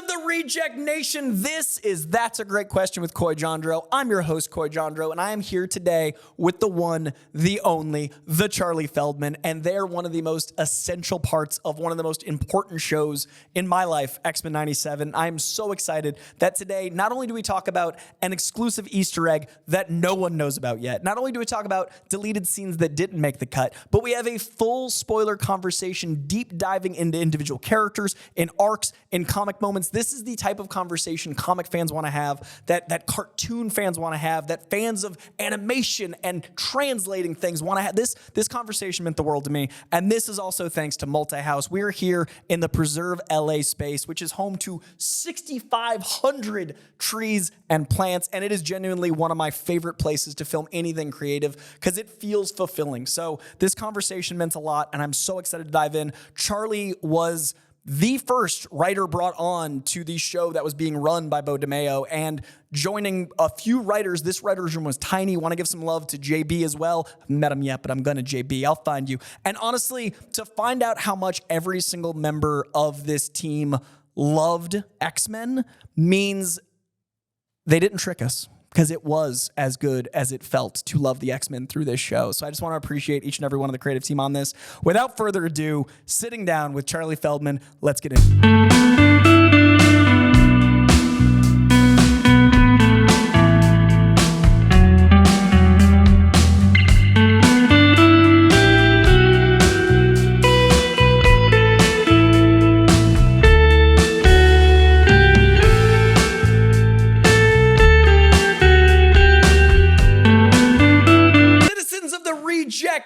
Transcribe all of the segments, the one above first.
of the Reject Nation, this is That's a Great Question with Coy Jandreau. I'm your host, Coy Jandreau, and I am here today with the one, the only, the Charley Feldman, and they're one of the most essential parts of one of the most important shows in my life, X-Men 97. I am so excited that today, not only do we talk about an exclusive Easter egg that no one knows about yet, not only do we talk about deleted scenes that didn't make the cut, but we have a full spoiler conversation deep diving into individual characters, in arcs, in comic moments. This is the type of conversation comic fans want to have, that cartoon fans want to have, that fans of animation and translating things want to have. This conversation meant the world to me, and this is also thanks to Multi-House. We're here in the Preserve LA space, which is home to 6,500 trees and plants, and it is genuinely one of my favorite places to film anything creative because it feels fulfilling. So this conversation meant a lot, and I'm so excited to dive in. Charley was the first writer brought on to the show that was being run by Beau Demayo, and joining a few writers. This writer's room was tiny. Want to give some love to JB as well. I've met him yet, but I'm going to JB. I'll find you. And honestly, to find out how much every single member of this team loved X-Men means they didn't trick us, because it was as good as it felt to love the X-Men through this show. So I just want to appreciate each and every one of the creative team on this. Without further ado, sitting down with Charley Feldman, let's get in.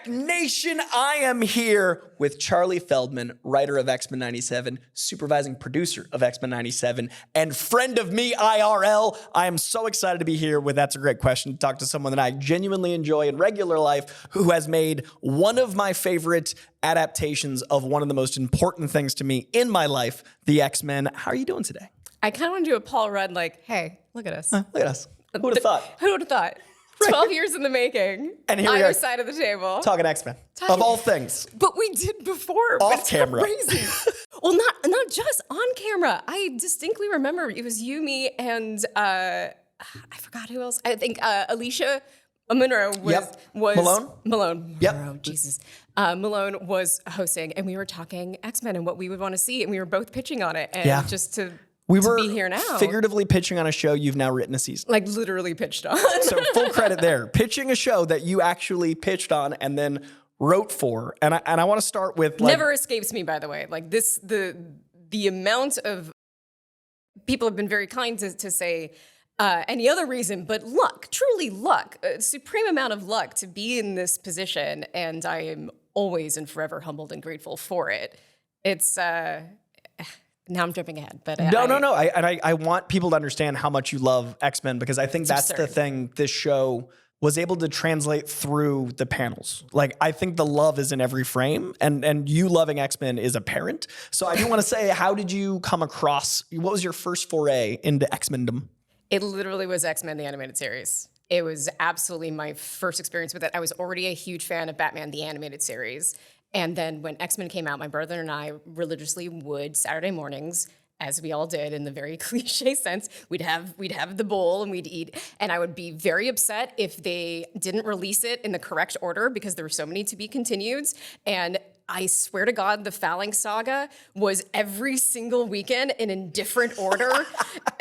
Nation, I am here with Charley Feldman, writer of X-Men 97, supervising producer of X-Men 97, and friend of me IRL. I am so excited to be here with That's a Great Question, to talk to someone that I genuinely enjoy in regular life, who has made one of my favorite adaptations of one of the most important things to me in my life, the X-Men. How are you doing today? I kind of want to do a Paul Rudd, like, hey, look at us. Look at us. Who would have thought? Who would have thought? 12 years in the making. And here we are. Either side of the table. Talking X-Men. Of all things. But we did before. Off camera. Crazy. Well, not just on camera. I distinctly remember it was you, me, and I forgot who else. I think Alicia Monroe was Malone. Yep. Monroe, Jesus. Malone was hosting, and we were talking X-Men and what we would want to see, and we were both pitching on it. And just to be here now. Figuratively pitching on a show you've now written a season. Like literally pitched on. So full credit there. Pitching a show that you actually pitched on and then wrote for. And I want to start with never escapes me, by the way. Like this, the amount of people have been very kind to say any other reason, but luck, truly luck, a supreme amount of luck to be in this position. And I am always and forever humbled and grateful for it. It's, now I'm jumping ahead, but no. I want people to understand how much you love X-Men, because I think that's absurd. The thing this show was able to translate through the panels. Like, I think the love is in every frame, and you loving X-Men is apparent. So I do want to say, how did you come across? What was your first foray into X-Mendom? It literally was X-Men the animated series. It was absolutely my first experience with it. I was already a huge fan of Batman the animated series. And then when X-Men came out, my brother and I religiously would, Saturday mornings, as we all did in the very cliche sense, we'd have the bowl and we'd eat. And I would be very upset if they didn't release it in the correct order, because there were so many to be continueds. And I swear to God, the Phalanx Saga was every single weekend in a different order.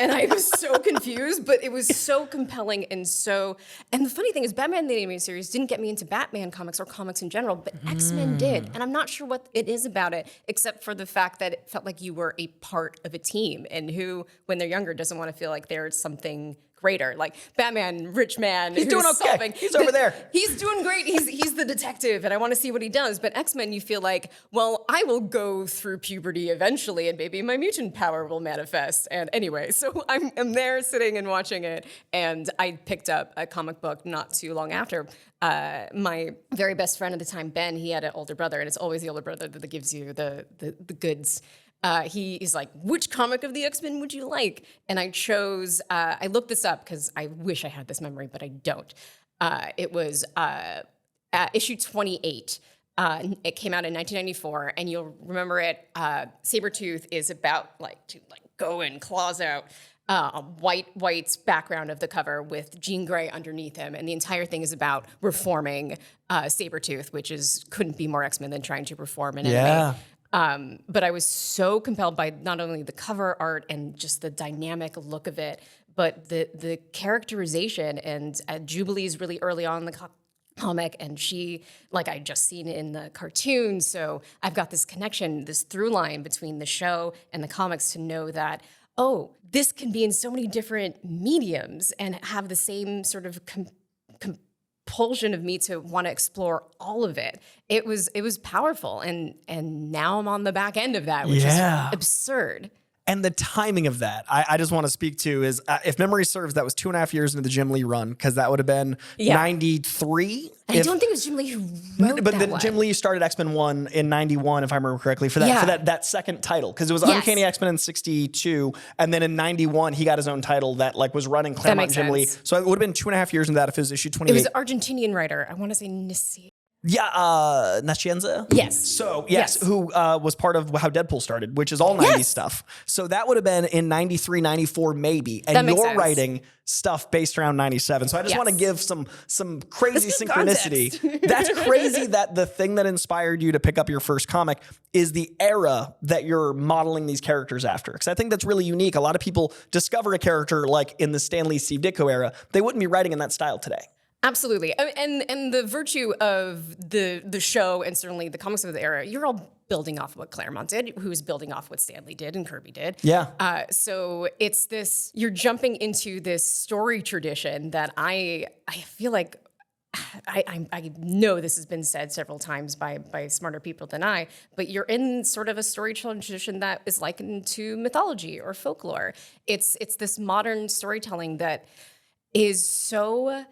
And I was so confused, but it was so compelling and the funny thing is, Batman the Animated Series didn't get me into Batman comics or comics in general, but X-Men did. And I'm not sure what it is about it, except for the fact that it felt like you were a part of a team, and who, when they're younger, doesn't want to feel like there's something greater. Like Batman, rich man. He's doing okay. He's over there. He's doing great. He's the detective, and I want to see what he does. But X-Men, you feel like, well, I will go through puberty eventually, and maybe my mutant power will manifest. And anyway, so I'm there sitting and watching it, and I picked up a comic book not too long after. My very best friend at the time, Ben, he had an older brother, and it's always the older brother that gives you the goods. He is like, which comic of the X-Men would you like? And I chose, I looked this up because I wish I had this memory, but I don't. It was issue 28. It came out in 1994, and you'll remember it. Sabretooth is about to go in, claws out. A white background of the cover with Jean Grey underneath him, and the entire thing is about reforming Sabretooth, which couldn't be more X-Men than trying to reform an enemy. But I was so compelled by not only the cover art and just the dynamic look of it, but the characterization. And Jubilee's really early on in the comic, and she, I just seen it in the cartoon, so I've got this connection, this through line between the show and the comics to know that, oh, this can be in so many different mediums and have the same sort of compulsion of me to want to explore all of it. It was powerful, and now I'm on the back end of that, which is absurd. And the timing of that, I just want to speak to is, if memory serves, that was 2.5 years into the Jim Lee run, because that would have been 93. I don't think it was Jim Lee who wrote But then Jim Lee started X-Men 1 in 91, if I remember correctly, for that second title, because it was Uncanny X-Men in 62, and then in 91 he got his own title that was running Claremont and Jim Lee. So it would have been 2.5 years into that if it was issue 28. It was an Argentinian writer. I want to say Nissi. Nascienza? Yes. So, yes, who was part of how Deadpool started, which is all 90s stuff. So that would have been in 93, 94, maybe. And you're writing stuff based around 97. So I just want to give some crazy synchronicity. That's crazy that the thing that inspired you to pick up your first comic is the era that you're modeling these characters after. Because I think that's really unique. A lot of people discover a character like in the Stan Lee, Steve Ditko era. They wouldn't be writing in that style today. Absolutely. And the virtue of the show, and certainly the comics of the era, you're all building off what Claremont did, who's building off what Stan Lee did and Kirby did. Yeah. So it's this, you're jumping into this story tradition that I feel like, I know this has been said several times by smarter people than I, but you're in sort of a storytelling tradition that is likened to mythology or folklore. It's this modern storytelling that is so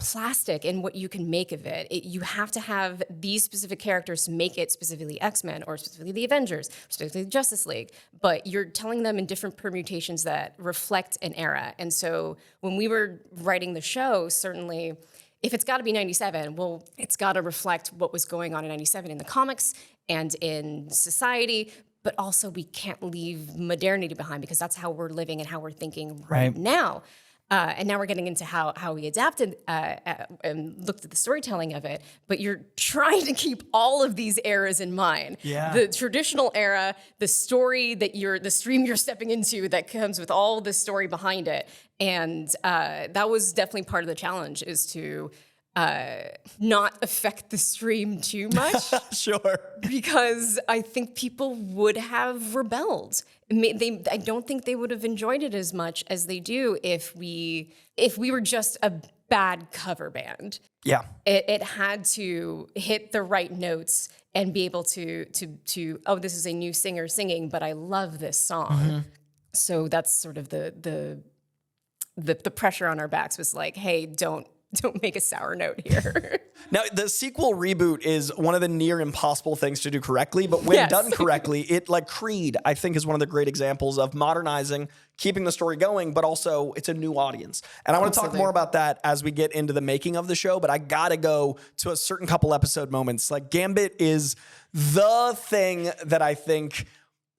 plastic in what you can make of it. You have to have these specific characters to make it specifically X-Men or specifically the Avengers, or specifically the Justice League, but you're telling them in different permutations that reflect an era. And so when we were writing the show, certainly if it's got to be 97, well, it's got to reflect what was going on in 97 in the comics and in society, but also we can't leave modernity behind because that's how we're living and how we're thinking right now. And now we're getting into how we adapted and looked at the storytelling of it. But you're trying to keep all of these eras in mind. Yeah. The traditional era, the story the stream you're stepping into that comes with all the story behind it. And that was definitely part of the challenge, is to not affect the stream too much. Sure. Because I think people would have rebelled. I don't think they would have enjoyed it as much as they do if we were just a bad cover band. Yeah. It had to hit the right notes and be able to oh, this is a new singer singing, but I love this song. Mm-hmm. So that's sort of the pressure on our backs was like, hey, don't make a sour note here. Now, the sequel reboot is one of the near impossible things to do correctly, but when done correctly, it, like Creed, I think is one of the great examples of modernizing, keeping the story going, but also it's a new audience. And I want to talk more about that as we get into the making of the show, but I got to go to a certain couple episode moments. Like Gambit is the thing that I think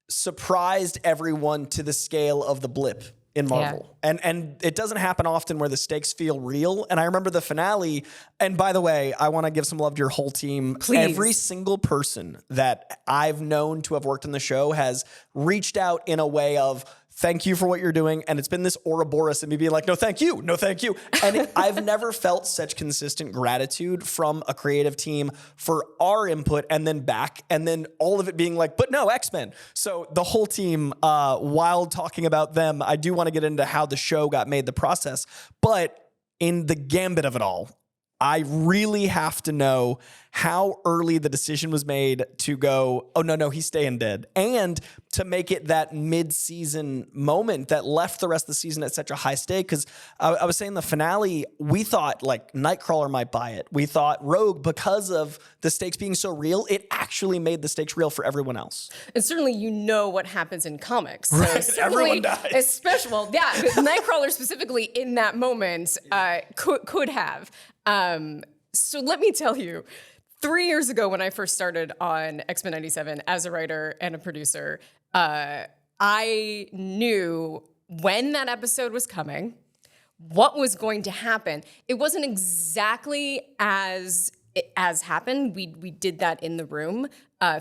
surprised everyone to the scale of the blip in Marvel. Yeah. And it doesn't happen often where the stakes feel real. And I remember the finale, and by the way, I want to give some love to your whole team. Please. Every single person that I've known to have worked in the show has reached out in a way of, thank you for what you're doing. And it's been this Ouroboros and me being like, no, thank you. No, thank you. And I've never felt such consistent gratitude from a creative team for our input and then back. And then all of it being like, but no, X-Men. So the whole team, while talking about them, I do want to get into how the show got made, the process. But in the gambit of it all, I really have to know how early the decision was made to go, oh, no, he's staying dead. And to make it that mid-season moment that left the rest of the season at such a high stake. Because I was saying the finale, we thought like Nightcrawler might buy it. We thought Rogue, because of the stakes being so real, it actually made the stakes real for everyone else. And certainly you know what happens in comics. So right, everyone dies. Especially, well, yeah, Nightcrawler specifically in that moment could have. So let me tell you, 3 years ago when I first started on X-Men 97 as a writer and a producer, I knew when that episode was coming, what was going to happen. It wasn't exactly as happened. We did that in the room,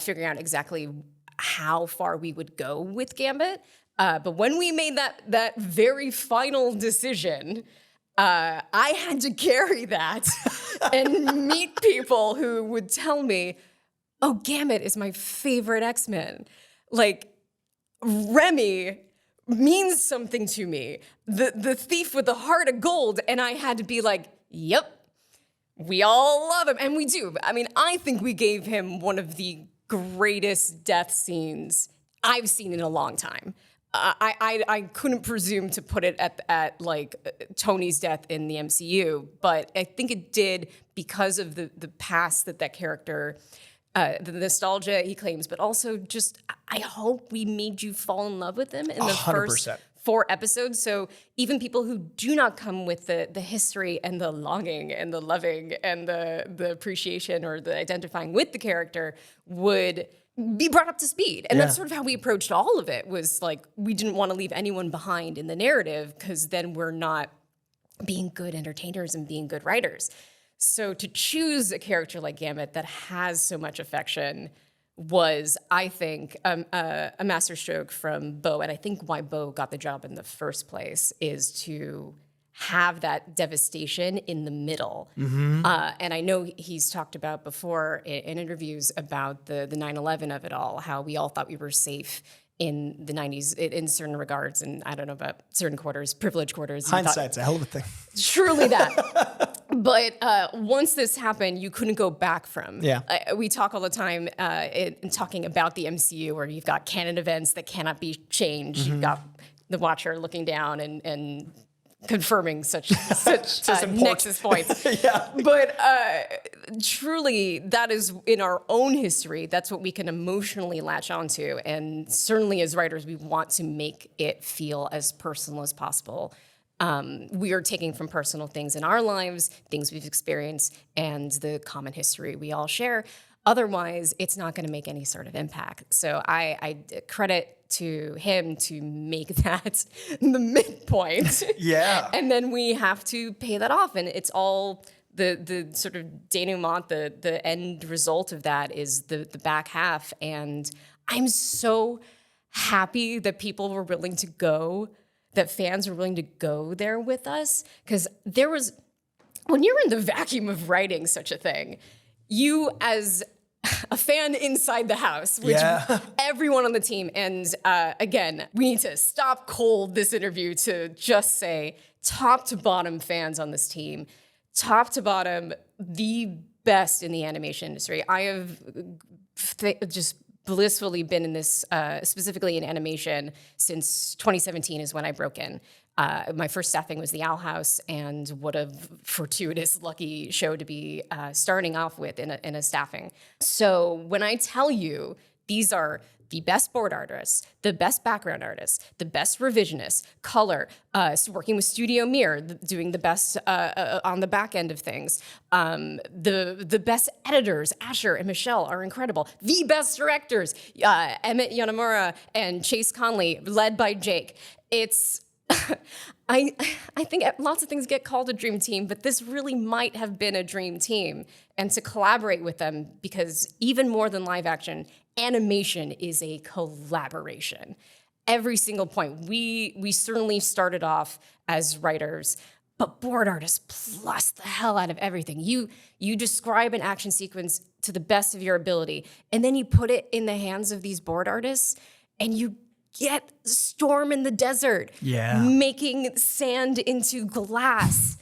figuring out exactly how far we would go with Gambit. But when we made that very final decision, I had to carry that and meet people who would tell me, oh, Gambit is my favorite X-Men. Like, Remy means something to me. The thief with the heart of gold. And I had to be like, yep, we all love him. And we do. I mean, I think we gave him one of the greatest death scenes I've seen in a long time. I couldn't presume to put it at like Tony's death in the MCU, but I think it did because of the past that character, the nostalgia he claims, but also just I hope we made you fall in love with him in the 100%. first 4 episodes. So even people who do not come with the history and the longing and the loving and the appreciation or the identifying with the character would be brought up to speed. And that's sort of how we approached all of it, was like, we didn't want to leave anyone behind in the narrative because then we're not being good entertainers and being good writers. So to choose a character like Gambit that has so much affection was, I think, a masterstroke from Beau. And I think why Beau got the job in the first place is to have that devastation in the middle. And I know he's talked about before in interviews about the 9/11 of it all, how we all thought we were safe in the 90s in certain regards. And I don't know about certain quarters, privileged quarters. Hindsight's a hell of a thing. Truly that. But once this happened, you couldn't go back from. We talk all the time in talking about the MCU, where you've got canon events that cannot be changed. You've got the Watcher looking down and confirming such nexus points. But truly, that is in our own history. That's what we can emotionally latch onto. And certainly as writers, we want to make it feel as personal as possible. We are taking from personal things in our lives, things we've experienced, and the common history we all share. Otherwise, it's not going to make any sort of impact. So I credit to him to make that the midpoint. And then we have to pay that off. And it's all the sort of denouement, the end result of that is the back half. And I'm so happy that people were willing to go, that fans were willing to go there with us. Because there was, when you're in the vacuum of writing such a thing, you as a fan inside the house, which everyone on the team, and again, we need to stop cold this interview to just say top to bottom fans on this team, top to bottom, the best in the animation industry. I have just blissfully been in this, specifically in animation, since 2017 is when I broke in. My first staffing was the Owl House, and what a fortuitous, lucky show to be starting off with in a staffing. So when I tell you these are the best board artists, the best background artists, the best revisionists, color, working with Studio Mirror, doing the best on the back end of things. The best editors, Asher and Michelle, are incredible. The best directors, Emmett Yonemura and Chase Conley, led by Jake. It's I think lots of things get called a dream team, but this really might have been a dream team. And to collaborate with them, because even more than live action, animation is a collaboration. Every single point. We certainly started off as writers, but board artists plus the hell out of everything. You describe an action sequence to the best of your ability, and then you put it in the hands of these board artists, and you get Storm in the desert, making sand into glass.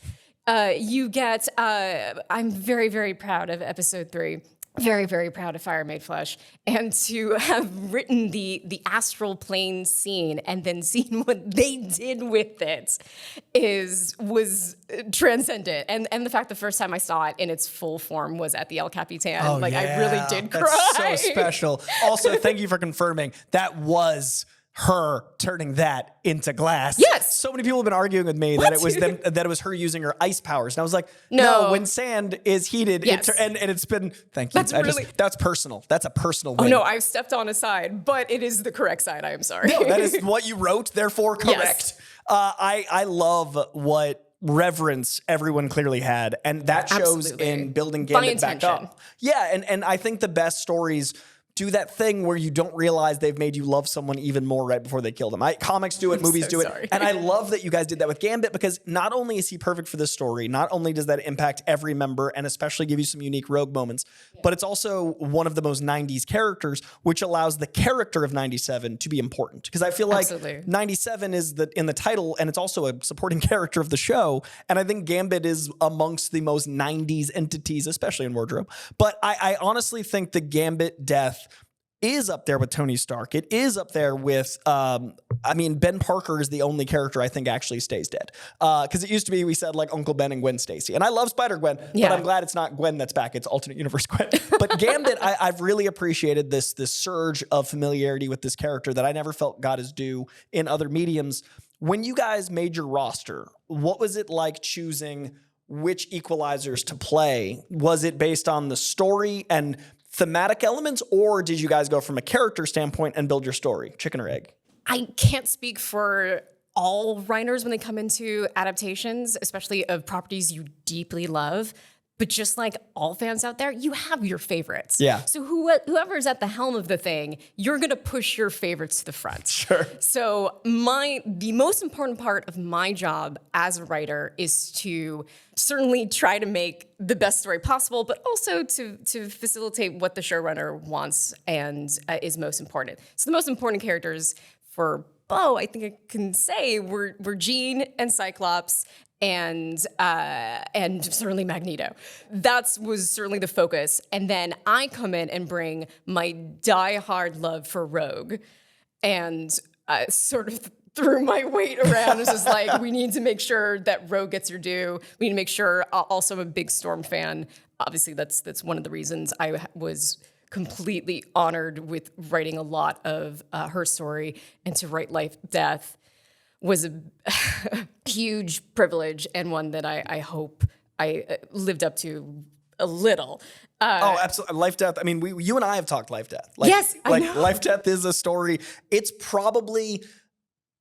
You get, I'm very, very proud of episode 3. Very, very proud of Fire Made Flesh. And to have written the astral plane scene and then seen what they did with it was transcendent. And the fact the first time I saw it in its full form was at the El Capitan. I really did cry. That's so special. Also, thank you for confirming that was her turning that into glass. Yes. So many people have been arguing with me that it was that it was her using her ice powers. And I was like, No. when sand is heated, Yes. and it's been, thank you. That's personal. That's a personal win. Oh, no, I've stepped on a side, but it is the correct side. I am sorry. No, that is what you wrote, therefore correct. Yes. I love what reverence everyone clearly had, and that shows Absolutely. in building By Gambit back intention. up. Yeah, and I think the best stories do that thing where you don't realize they've made you love someone even more right before they kill them. Comics do it, movies do sorry. it, and I love that you guys did that with Gambit, because not only is he perfect for this story, not only does that impact every member and especially give you some unique rogue moments, but it's also one of the most 90s characters, which allows the character of 97 to be important. Because I feel like Absolutely. 97 is in the title, and it's also a supporting character of the show, and I think Gambit is amongst the most 90s entities, especially in wardrobe. But I honestly think the Gambit death is up there with Tony Stark. It is up there with, Ben Parker is the only character I think actually stays dead. Because it used to be, we said like Uncle Ben and Gwen Stacy. And I love Spider-Gwen, but I'm glad it's not Gwen that's back. It's alternate universe Gwen. But Gambit, I've really appreciated this surge of familiarity with this character that I never felt got his due in other mediums. When you guys made your roster, what was it like choosing which equalizers to play? Was it based on the story and thematic elements, or did you guys go from a character standpoint and build your story? Chicken or egg? I can't speak for all writers when they come into adaptations, especially of properties you deeply love. But just like all fans out there, you have your favorites. Yeah. So whoever's at the helm of the thing, you're going to push your favorites to the front. Sure. So the most important part of my job as a writer is to certainly try to make the best story possible, but also to facilitate what the showrunner wants and is most important. So the most important characters for Beau, I think I can say, were Jean and Cyclops and certainly Magneto. That was certainly the focus. And then I come in and bring my diehard love for Rogue, and sort of threw my weight around. It was just like, we need to make sure that Rogue gets her due. We need to make sure. Also, I'm a big Storm fan. Obviously, that's one of the reasons I was completely honored with writing a lot of her story, and to write Life Death was a huge privilege, and one that I hope I lived up to a little. Absolutely. Life Death. I mean, you and I have talked Life Death. Yes, I know. Life Death is a story. It's probably,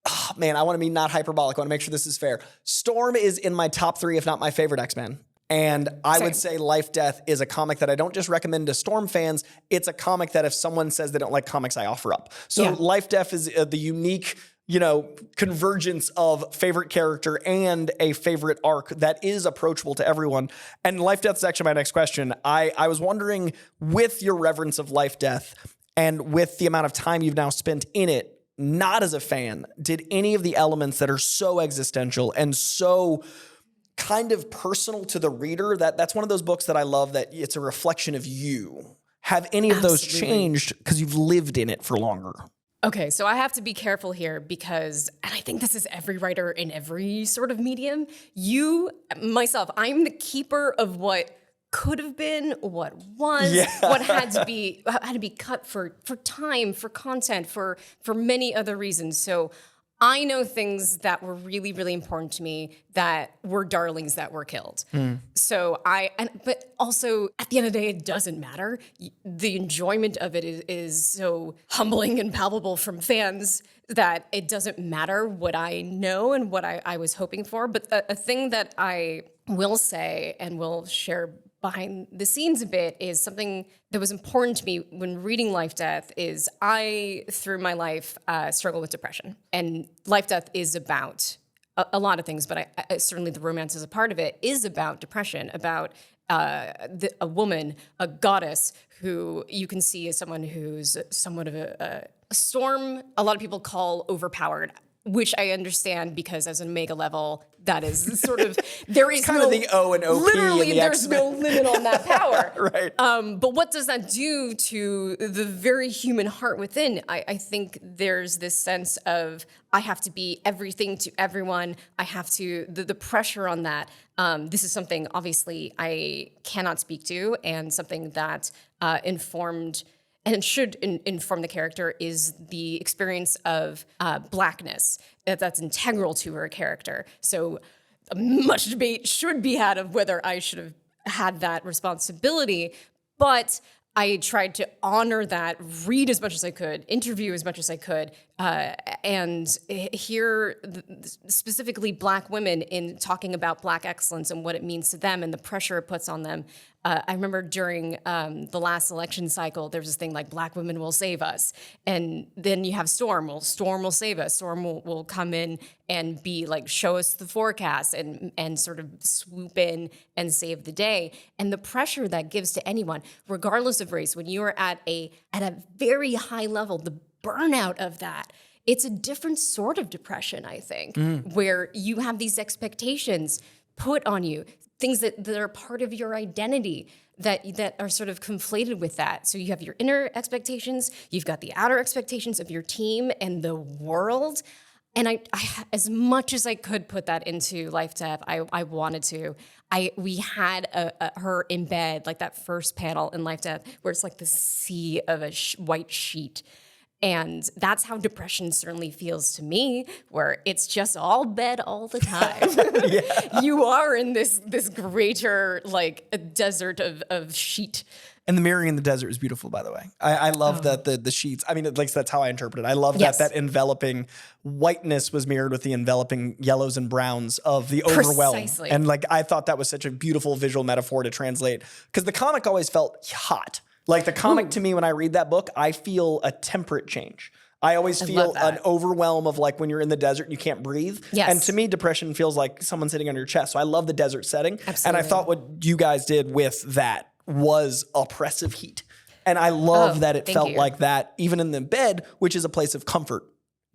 I want to be not hyperbolic. I want to make sure this is fair. Storm is in my top 3, if not my favorite X-Men. And I would say Life Death is a comic that I don't just recommend to Storm fans. It's a comic that if someone says they don't like comics, I offer up. So Life Death is the unique, convergence of favorite character and a favorite arc that is approachable to everyone. And Life Death is actually my next question. I was wondering, with your reverence of Life Death and with the amount of time you've now spent in it, not as a fan, did any of the elements that are so existential and so kind of personal to the reader, that's one of those books that I love, that it's a reflection of you, have any of those changed because you've lived in it for longer? Okay, so I have to be careful here because, and I think this is every writer in every sort of medium, I'm the keeper of what could have been, what was, what had to be cut for time, for content, for many other reasons. So I know things that were really, really important to me that were darlings that were killed. So but also at the end of the day, it doesn't matter. The enjoyment of it is so humbling and palpable from fans that it doesn't matter what I know and what I was hoping for. But a thing that I will say and will share behind the scenes a bit is something that was important to me when reading Life Death is I, through my life, struggle with depression. And Life Death is about a lot of things, but certainly the romance is a part of it, is about depression, about a woman, a goddess, who you can see as someone who's somewhat of a storm, a lot of people call overpowered, which I understand because as an Omega level, that is sort of, there is kind of the O and OP. Literally, in the there's no limit on that power. Right. But what does that do to the very human heart within? I think there's this sense of, I have to be everything to everyone. I have to, the pressure on that. This is something, obviously, I cannot speak to, and something that informed and it should inform the character, is the experience of blackness. That's integral to her character. So much debate should be had of whether I should have had that responsibility, but I tried to honor that, read as much as I could, interview as much as I could, and hear specifically Black women in talking about Black excellence and what it means to them and the pressure it puts on them. I remember during the last election cycle, there was this thing like Black women will save us. And then you have Storm. Well, Storm will save us. Storm will come in and be like, show us the forecast and sort of swoop in and save the day. And the pressure that gives to anyone, regardless of race, when you are at a very high level, the burnout of that, it's a different sort of depression, I think, where you have these expectations put on you, things that are part of your identity that are sort of conflated with that. So you have your inner expectations, you've got the outer expectations of your team and the world. And I as much as I could put that into Life Death, I wanted to. We had her in bed, like that first panel in Life Death, where it's like the sea of a white sheet. And that's how depression certainly feels to me, where it's just all bed all the time. You are in this greater like a desert of sheet. And the mirroring in the desert is beautiful, by the way. I love that the sheets. I mean, at least that's how I interpret it. I love that enveloping whiteness was mirrored with the enveloping yellows and browns of the overwhelm. Precisely. And like I thought that was such a beautiful visual metaphor to translate, because the comic always felt hot. Like the comic to me, when I read that book, I feel a temperate change. I always feel an overwhelm of like when you're in the desert and you can't breathe. Yes. And to me, depression feels like someone sitting on your chest. So I love the desert setting. Absolutely. And I thought what you guys did with that was oppressive heat. And I love that it felt like that, even in the bed, which is a place of comfort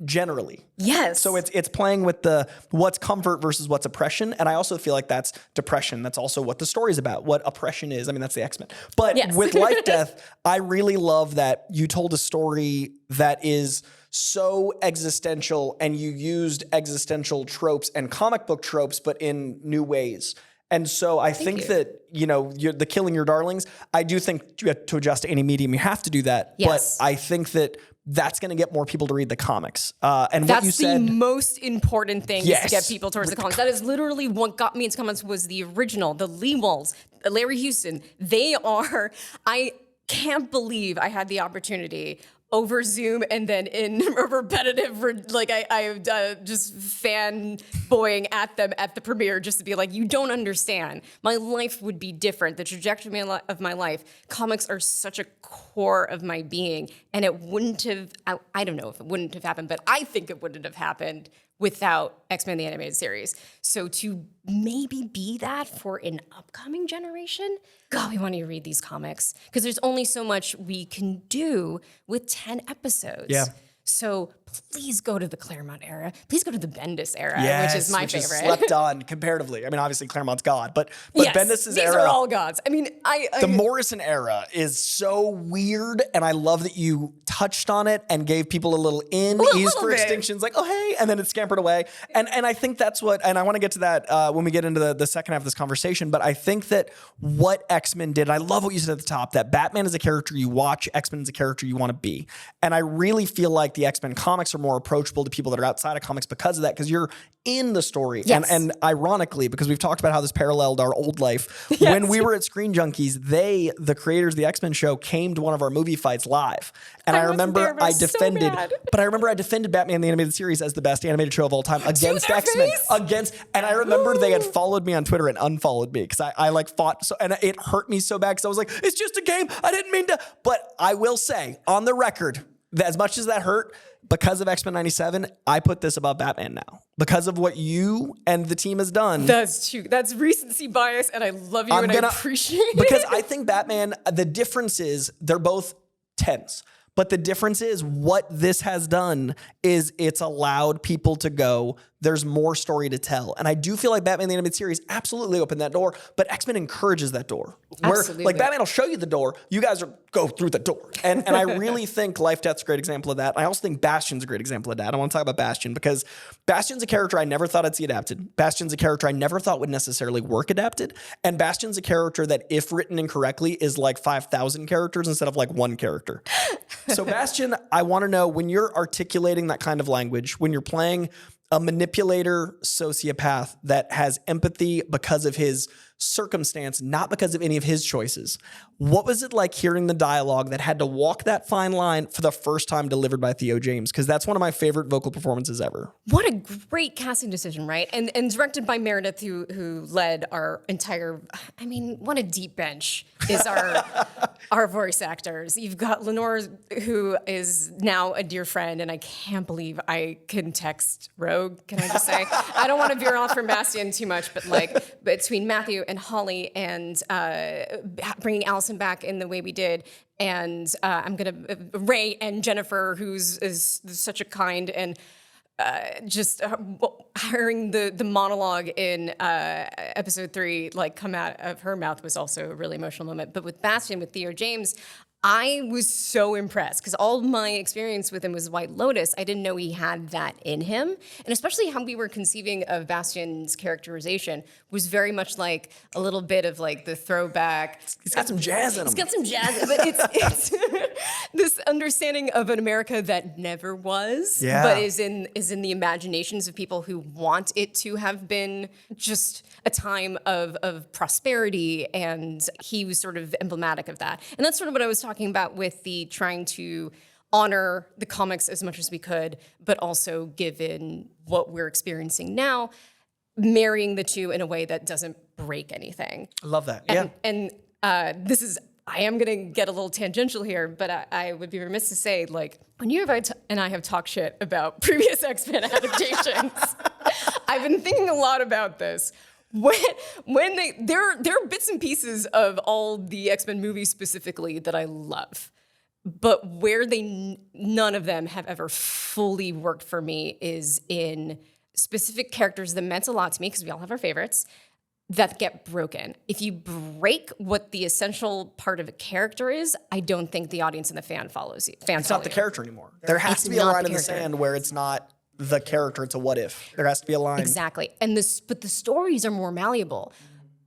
generally. Yes. So it's playing with the what's comfort versus what's oppression. And I also feel like that's depression. That's also what the story's about, what oppression is. I mean, that's the X-Men. But with Life Death, I really love that you told a story that is so existential, and you used existential tropes and comic book tropes, but in new ways. And so I think that, the killing your darlings, I do think you have to adjust to any medium. You have to do that. Yes. But I think that that's going to get more people to read the comics. And that's what you said, the most important thing, yes, is to get people towards the comics. That is literally what got me into comics, was the original, the Lee Walls, Larry Houston. I can't believe I had the opportunity over Zoom and then in a repetitive, like I just fanboying at them at the premiere, just to be like, you don't understand. My life would be different. The trajectory of my life. Comics are such a core of my being, and it wouldn't have, I don't know if it wouldn't have happened, but I think it wouldn't have happened without X-Men the Animated Series. So to maybe be that for an upcoming generation, God, we want you to read these comics, because there's only so much we can do with 10 episodes. Yeah. So please go to the Claremont era. Please go to the Bendis era, yes, which is my favorite. Is slept on comparatively. I mean, obviously Claremont's God, but yes, Bendis's these era. are all gods. I mean, the Morrison era is so weird, and I love that you touched on it and gave people a little ease for Extinction's like, oh hey, and then it scampered away. And I think that's what, and I want to get to that when we get into the second half of this conversation. But I think that what X-Men did, I love what you said at the top, that Batman is a character you watch, X-Men is a character you want to be. And I really feel like the X-Men comics are more approachable to people that are outside of comics because of that, because you're in the story. Yes. And ironically, because we've talked about how this paralleled our old life, when we were at Screen Junkies, the creators of the X-Men show, came to one of our movie fights live. And I remember I defended Batman the Animated Series as the best animated show of all time against X-Men. And I remember they had followed me on Twitter and unfollowed me because I like fought so, and it hurt me so bad because I was like, it's just a game. I didn't mean to. But I will say on the record, that as much as that hurt, because of X-Men 97, I put this above Batman now. Because of what you and the team has done. That's true. That's recency bias, and I love you, I appreciate it. Because I think Batman, the difference is they're both 10s. But the difference is what this has done is it's allowed people to go, there's more story to tell. And I do feel like Batman the Animated Series absolutely opened that door, but X-Men encourages that door. Absolutely. Like Batman will show you the door, you guys go through the door. And I really think Life Death's a great example of that. I also think Bastion's a great example of that. I want to talk about Bastion because Bastion's a character I never thought I'd see adapted. Bastion's a character I never thought would necessarily work adapted. And Bastion's a character that, if written incorrectly, is like 5,000 characters instead of like one character. So Bastion, I want to know, when you're articulating that kind of language, when you're playing a manipulator sociopath that has empathy because of his circumstance, not because of any of his choices, what was it like hearing the dialogue that had to walk that fine line for the first time delivered by Theo James? Because that's one of my favorite vocal performances ever. What a great casting decision, right? And directed by Meredith, who led our entire, I mean, what a deep bench is our voice actors. You've got Lenore, who is now a dear friend, and I can't believe I can text Rogue, can I just say? I don't want to veer off from Bastion too much, but like between Matthew and Holly and bringing Allison back in the way we did, and I'm gonna Ray and Jennifer, is such a kind, and just hearing the monologue in episode 3 like come out of her mouth was also a really emotional moment. But with Bastion, with Theo James, I was so impressed because all my experience with him was White Lotus. I didn't know he had that in him. And especially how we were conceiving of Bastion's characterization was very much like a little bit of like the throwback. He's got some jazz in him. He's got some jazz, but it's this understanding of an America that never was, but is in the imaginations of people who want it to have been just a time of prosperity, and he was sort of emblematic of that. And that's sort of what I was talking about with the trying to honor the comics as much as we could, but also given what we're experiencing now, marrying the two in a way that doesn't break anything. I love that. And this is, I am going to get a little tangential here, but I would be remiss to say, like, when you and I have talked shit about previous X-Men adaptations, I've been thinking a lot about this. When there are bits and pieces of all the X-Men movies specifically that I love, but where none of them have ever fully worked for me is in specific characters that meant a lot to me, because we all have our favorites, that get broken. If you break what the essential part of a character is, I don't think the audience and the fan follows you. It's not the character anymore. There has to be a line in the sand where it's not the character, it's a what if. There has to be a line. Exactly. But the stories are more malleable.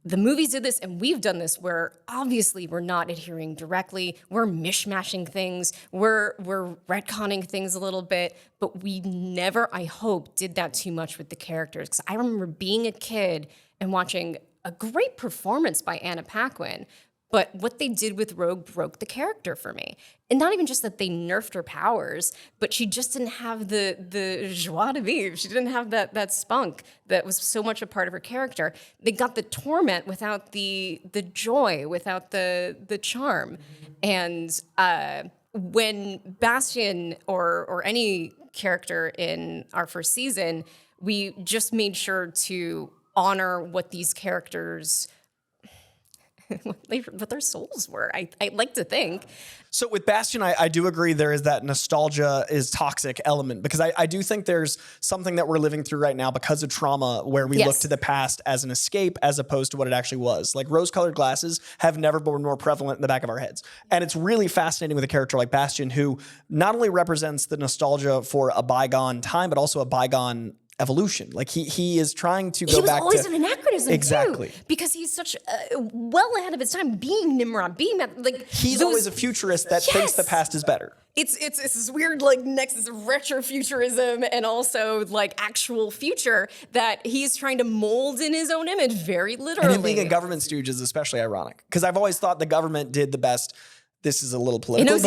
The movies did this, and we've done this, where obviously we're not adhering directly. We're mishmashing things. We're retconning things a little bit, but we never, I hope, did that too much with the characters. Because I remember being a kid and watching a great performance by Anna Paquin, but what they did with Rogue broke the character for me. And not even just that they nerfed her powers, but she just didn't have the joie de vivre. She didn't have that spunk that was so much a part of her character. They got the torment without the joy, without the charm. And when Bastion or any character in our first season, we just made sure to honor what these characters, what their souls were, I like to think. So with Bastion, I do agree there is that nostalgia is toxic element, because I do think there's something that we're living through right now because of trauma where we look to the past as an escape as opposed to what it actually was. Like rose-colored glasses have never been more prevalent in the back of our heads. And it's really fascinating with a character like Bastion, who not only represents the nostalgia for a bygone time, but also a bygone evolution. Like he is trying to go back to... He was always an anachronism, too. Because he's such well ahead of his time, being Nimrod, being like... He's always a futurist that thinks the past is better. It's this weird like nexus of retrofuturism and also like actual future that he's trying to mold in his own image, very literally. And him being a government stooge is especially ironic, because I've always thought the government did the best. This is a little political,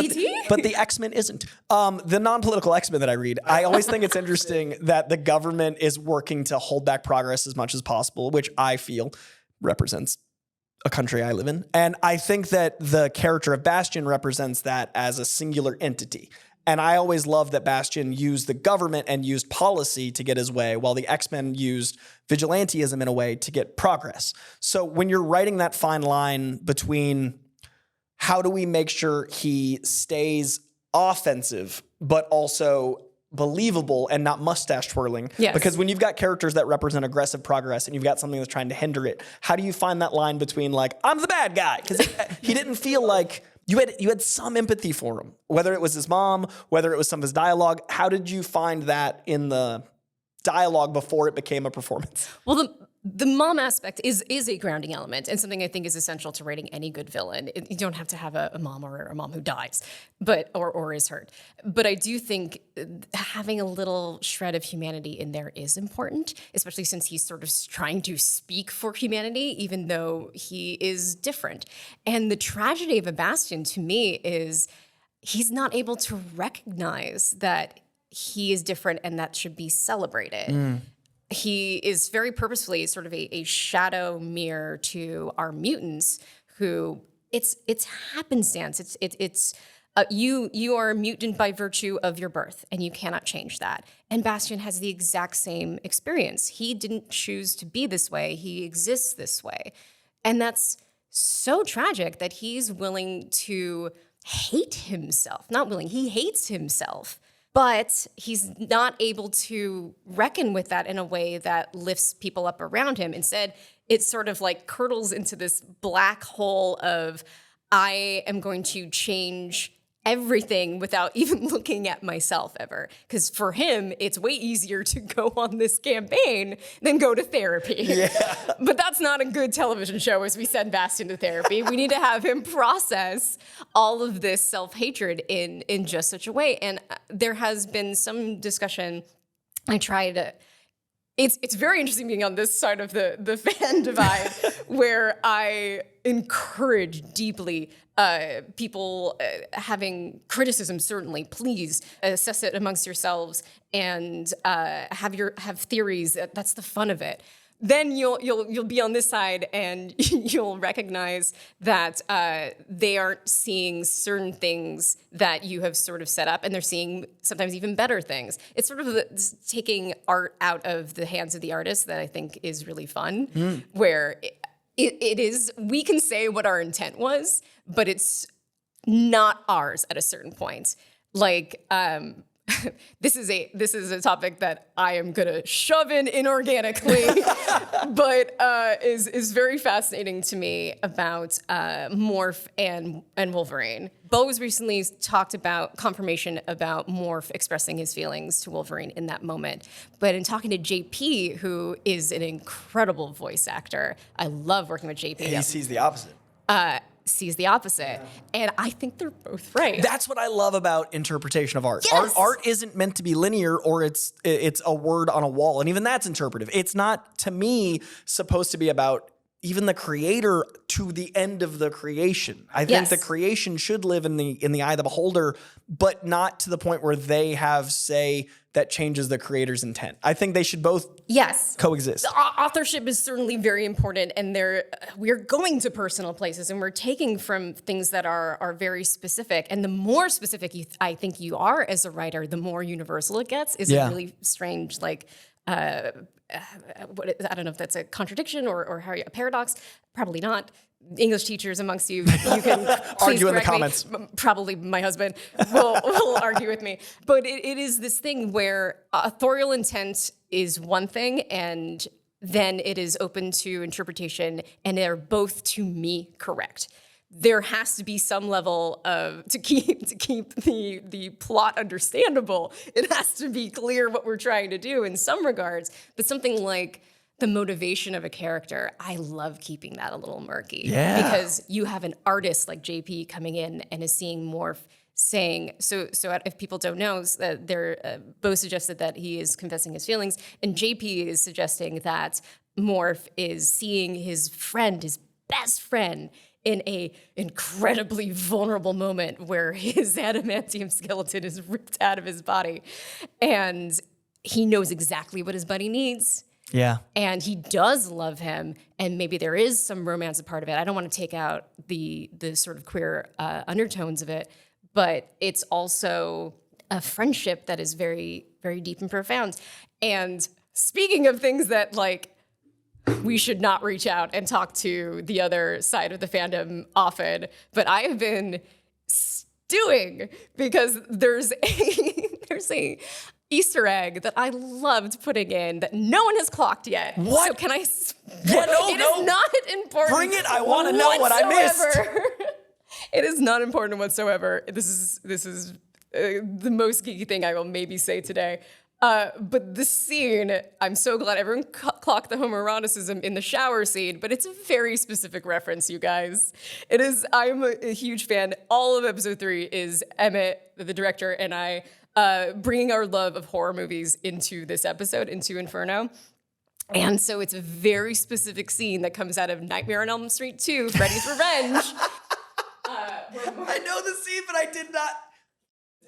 but the X-Men isn't. The non-political X-Men that I read, I always think it's interesting that the government is working to hold back progress as much as possible, which I feel represents a country I live in. And I think that the character of Bastion represents that as a singular entity. And I always loved that Bastion used the government and used policy to get his way, while the X-Men used vigilantism in a way to get progress. So when you're writing that fine line between how do we make sure he stays offensive, but also believable and not mustache twirling. Yes. Because when you've got characters that represent aggressive progress and you've got something that's trying to hinder it, how do you find that line between like, I'm the bad guy? Because he didn't feel like you had some empathy for him, whether it was his mom, whether it was some of his dialogue. How did you find that in the dialogue before it became a performance? Well, the mom aspect is a grounding element and something I think is essential to writing any good villain. You don't have to have a mom or a mom who dies, or is hurt. But I do think having a little shred of humanity in there is important, especially since he's sort of trying to speak for humanity, even though he is different. And the tragedy of a Bastion to me is he's not able to recognize that he is different and that should be celebrated. He is very purposefully sort of a shadow mirror to our mutants who it's happenstance. It's you are a mutant by virtue of your birth and you cannot change that. And Bastion has the exact same experience. He didn't choose to be this way. He exists this way. And that's so tragic that he's willing to hate himself. Not willing, he hates himself. But he's not able to reckon with that in a way that lifts people up around him. Instead, it sort of like curdles into this black hole of, I am going to change everything without even looking at myself ever. Because for him, it's way easier to go on this campaign than go to therapy. Yeah. But that's not a good television show as we send Bastion to therapy. We need to have him process all of this self-hatred in just such a way. And there has been some discussion. I try to... It's very interesting being on this side of the fan divide where I encourage deeply people having criticism. Certainly, please assess it amongst yourselves and have theories. That's the fun of it. Then you'll be on this side and you'll recognize that they aren't seeing certain things that you have sort of set up, and they're seeing sometimes even better things. It's sort of taking art out of the hands of the artist that I think is really fun, where it is, we can say what our intent was, but it's not ours at a certain point. Like, this is a topic that I am gonna shove in inorganically, but is very fascinating to me about Morph and Wolverine. Beau has recently talked about confirmation about Morph expressing his feelings to Wolverine in that moment. But in talking to JP, who is an incredible voice actor, I love working with JP. He sees the opposite. Sees the opposite. And I think they're both right. That's what I love about interpretation of art. Yes. Art isn't meant to be linear, or it's a word on a wall. And even that's interpretive. It's not, to me, supposed to be about even the creator to the end of the creation. I think the creation should live in the eye of the beholder, but not to the point where they have say that changes the creator's intent. I think they should both coexist. Authorship is certainly very important, and we're going to personal places, and we're taking from things that are very specific. And the more specific I think you are as a writer, the more universal it gets. Is a really strange, like, I don't know if that's a contradiction or how a paradox. Probably not. English teachers amongst you can argue in the comments. Probably my husband will argue with me. But it is this thing where authorial intent is one thing, and then it is open to interpretation, and they're both, to me, correct. There has to be some level of, to keep the plot understandable, it has to be clear what we're trying to do in some regards. But something like the motivation of a character, I love keeping that a little murky. Yeah. Because you have an artist like JP coming in and is seeing Morph saying, so if people don't know, Beau suggested that he is confessing his feelings, and JP is suggesting that Morph is seeing his friend, his best friend, in a incredibly vulnerable moment where his adamantium skeleton is ripped out of his body. And he knows exactly what his buddy needs. Yeah. And he does love him, and maybe there is some romance a part of it. I don't want to take out the sort of queer undertones of it, but it's also a friendship that is very, very deep and profound. And speaking of things that, like, we should not reach out and talk to the other side of the fandom often, but I have been doing? Because there's a Easter egg that I loved putting in that no one has clocked yet. What? So can I? Yeah, no. It is not important. Bring it. I want to know what I missed. It is not important whatsoever. This is the most geeky thing I will maybe say today. But the scene, I'm so glad everyone clocked the homoeroticism in the shower scene, but it's a very specific reference, you guys. It is, I'm a huge fan. All of episode 3 is Emmett, the director, and I bringing our love of horror movies into this episode, into Inferno. And so it's a very specific scene that comes out of Nightmare on Elm Street 2, Freddy's Revenge. I know the scene, but I did not.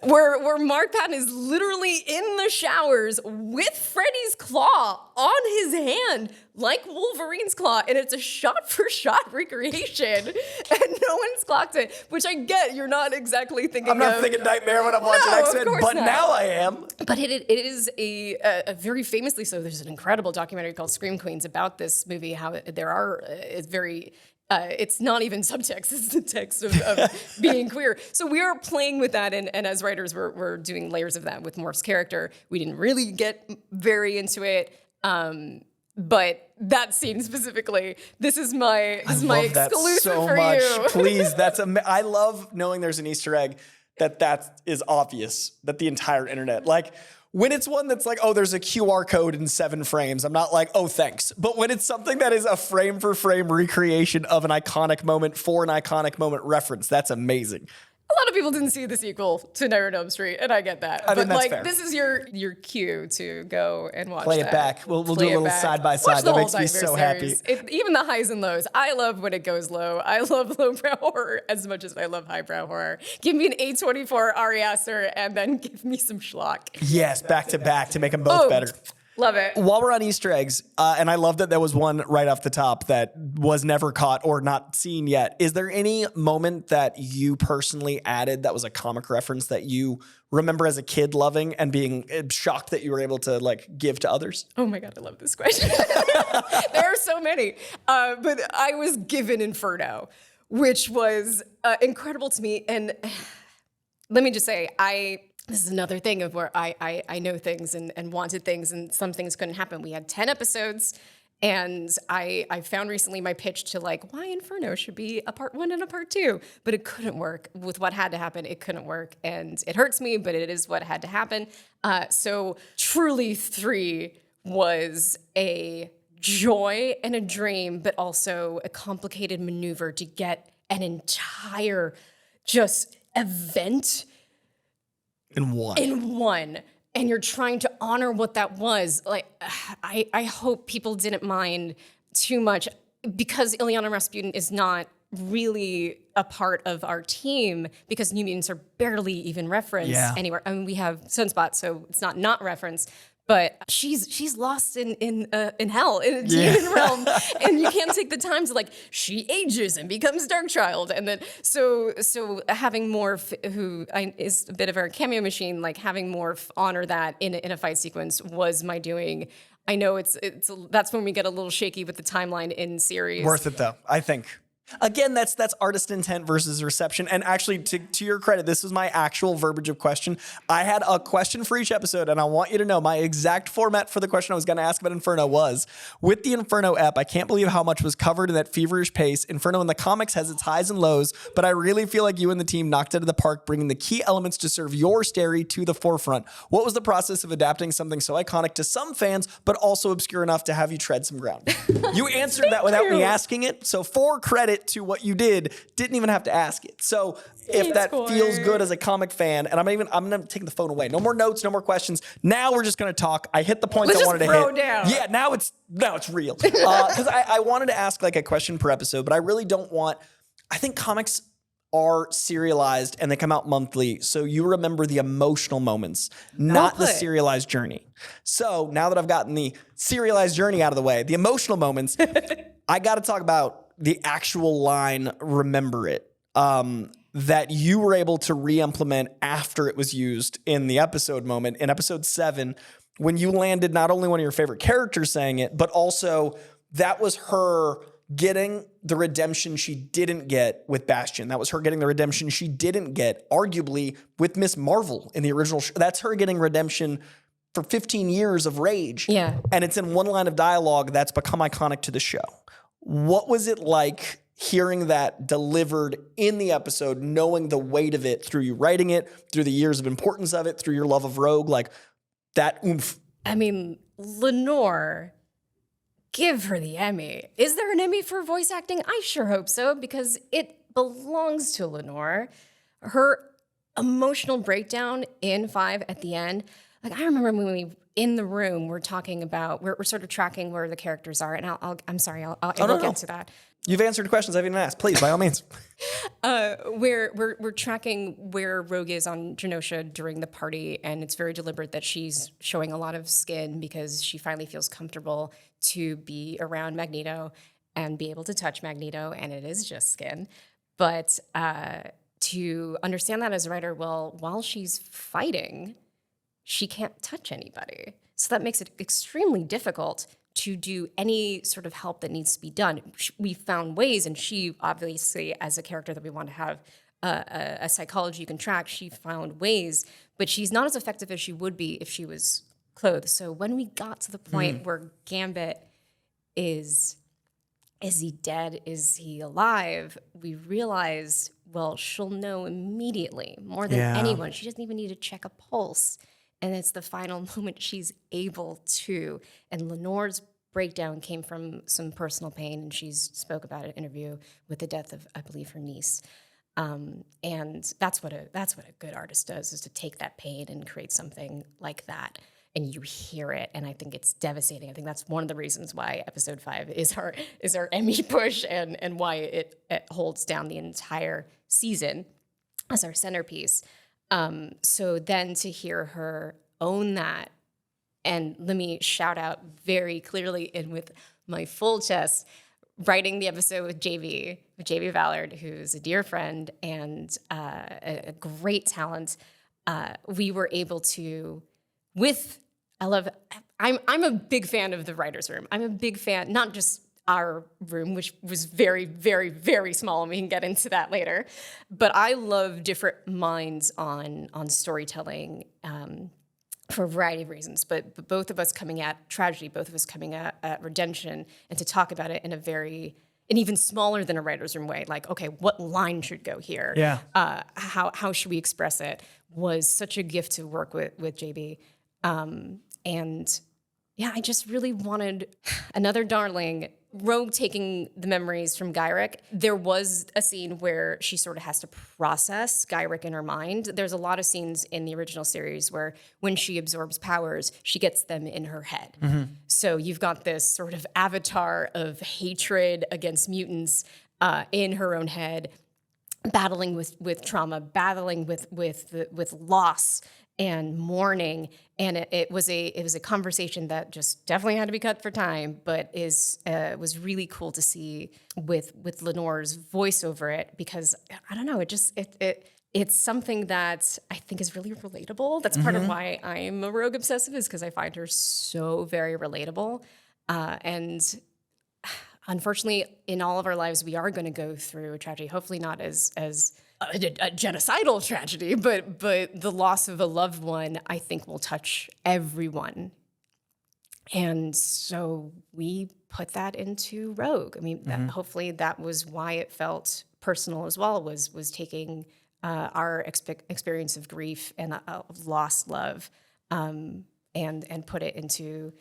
Where Mark Patton is literally in the showers with Freddy's claw on his hand, like Wolverine's claw, and it's a shot-for-shot recreation, and no one's clocked it, which I get. You're not exactly thinking I'm not thinking Nightmare when I'm watching X-Men, but not. now I am. But it is a very famously so. There's an incredible documentary called Scream Queens about this movie, how there are, it's very... it's not even subtext, it's the text of being queer. So we are playing with that, and as writers, we're doing layers of that with Morph's character. We didn't really get very into it, but that scene specifically, this is my exclusive so for much. you. Please, I love knowing there's an Easter egg that is obvious, that the entire internet, like, when it's one that's like, oh, there's a QR code in 7 frames, I'm not like, oh, thanks. But when it's something that is a frame for frame recreation of an iconic moment for an iconic moment reference, that's amazing. A lot of people didn't see the sequel to Nightmare on Elm Street, and I get that. I but mean, that's like, fair. This is your cue to go and watch Play that. it back. We'll do a Play it little back. side by Watch side. the That whole makes me Nightmare so happy. series. Even the highs and lows. I love when it goes low. I love lowbrow horror as much as I love highbrow horror. Give me an A24 Ari Aster and then give me some schlock. Yes, back to back to make them both better. Love it. While we're on Easter eggs, and I love that there was one right off the top that was never caught or not seen yet. Is there any moment that you personally added that was a comic reference that you remember as a kid loving and being shocked that you were able to like give to others? Oh my God, I love this question. There are so many. But I was given Inferno, which was incredible to me. And let me just say, this is another thing of where I know things and wanted things, and some things couldn't happen. We had 10 episodes, and I found recently my pitch to like why Inferno should be a part 1 and a part 2, but it couldn't work with what had to happen. It couldn't work, and it hurts me, but it is what had to happen. So truly 3 was a joy and a dream, but also a complicated maneuver to get an entire just event In one. And you're trying to honor what that was. Like, I hope people didn't mind too much, because Ilyana Rasputin is not really a part of our team, because New Mutants are barely even referenced anywhere. I mean, we have Sunspot, so it's not referenced. But she's lost in hell, in a demon realm, and you can't take the time to like, she ages and becomes Darkchild, and then so having Morph, who is a bit of our cameo machine, like having Morph honor that in a fight sequence was my doing. I know it's that's when we get a little shaky with the timeline in series. Worth it though, I think. Again, that's artist intent versus reception. And actually, to your credit, this was my actual verbiage of question. I had a question for each episode, and I want you to know my exact format for the question I was going to ask about Inferno was, with the Inferno ep, I can't believe how much was covered in that feverish pace. Inferno in the comics has its highs and lows, but I really feel like you and the team knocked it out of the park, bringing the key elements to serve your story to the forefront. What was the process of adapting something so iconic to some fans, but also obscure enough to have you tread some ground? You answered that without me asking it, so for credit to what you didn't even have to ask it. So if that feels good as a comic fan, and I'm gonna take the phone away. No more notes, no more questions. Now we're just gonna talk. I hit the points I wanted to hit. Down. Yeah, now it's real. Because I wanted to ask like a question per episode, but I really don't want. I think comics are serialized and they come out monthly, so you remember the emotional moments, not the serialized journey. So now that I've gotten the serialized journey out of the way, the emotional moments, I got to talk about the actual line, remember it, that you were able to re-implement after it was used in the episode moment. In episode 7, when you landed not only one of your favorite characters saying it, but also that was her getting the redemption she didn't get with Bastion. That was her getting the redemption she didn't get, arguably, with Miss Marvel in the original show. That's her getting redemption for 15 years of rage. Yeah. And it's in one line of dialogue that's become iconic to the show. What was it like hearing that delivered in the episode, knowing the weight of it through you writing it, through the years of importance of it, through your love of Rogue, like that oomph? I mean, Lenore, give her the Emmy. Is there an Emmy for voice acting? I sure hope so, because it belongs to Lenore. Her emotional breakdown in 5 at the end. Like, I remember when we in the room, we're talking about, we're sort of tracking where the characters are, and I'm sorry, I'll get to that. You've answered questions I haven't even asked. Please, by all means. We're tracking where Rogue is on Genosha during the party, and it's very deliberate that she's showing a lot of skin because she finally feels comfortable to be around Magneto and be able to touch Magneto, and it is just skin. But to understand that as a writer, well, while she's fighting, she can't touch anybody. So that makes it extremely difficult to do any sort of help that needs to be done. We found ways, and she obviously, as a character that we want to have a psychology you can track, she found ways, but she's not as effective as she would be if she was clothed. So when we got to the point where Gambit is he dead? Is he alive? We realized, well, she'll know immediately, more than anyone. She doesn't even need to check a pulse. And it's the final moment she's able to. And Lenore's breakdown came from some personal pain, and she's spoke about it in an interview with the death of, I believe, her niece. And that's what a good artist does, is to take that pain and create something like that. And you hear it, and I think it's devastating. I think that's one of the reasons why episode 5 is our Emmy push, and why it holds down the entire season as our centerpiece. So then to hear her own that, and let me shout out very clearly and with my full chest, writing the episode with JV Ballard, who's a dear friend and a great talent, we were able to, I'm a big fan of the writer's room. I'm a big fan, not just our room, which was very, very, very small, and we can get into that later. But I love different minds on storytelling for a variety of reasons. But both of us coming at tragedy, both of us coming at redemption, and to talk about it in an even smaller than a writer's room way, like, okay, what line should go here? Yeah. How should we express it? Was such a gift to work with JB. And yeah, I just really wanted another darling. Rogue taking the memories from Gyrick. There was a scene where she sort of has to process Gyrick in her mind. There's a lot of scenes in the original series where when she absorbs powers, she gets them in her head. Mm-hmm. So you've got this sort of avatar of hatred against mutants in her own head, battling with trauma, battling with loss and mourning, and it was a conversation that just definitely had to be cut for time, but was really cool to see with Lenore's voice over it, because I don't know, it's something that I think is really relatable. That's part of why I'm a Rogue obsessive, is because I find her so very relatable, and unfortunately, in all of our lives, we are going to go through a tragedy. Hopefully, not as a genocidal tragedy, but the loss of a loved one, I think, will touch everyone. And so we put that into Rogue. I mean, hopefully that was why it felt personal as well, was taking our experience of grief and of lost love and put it into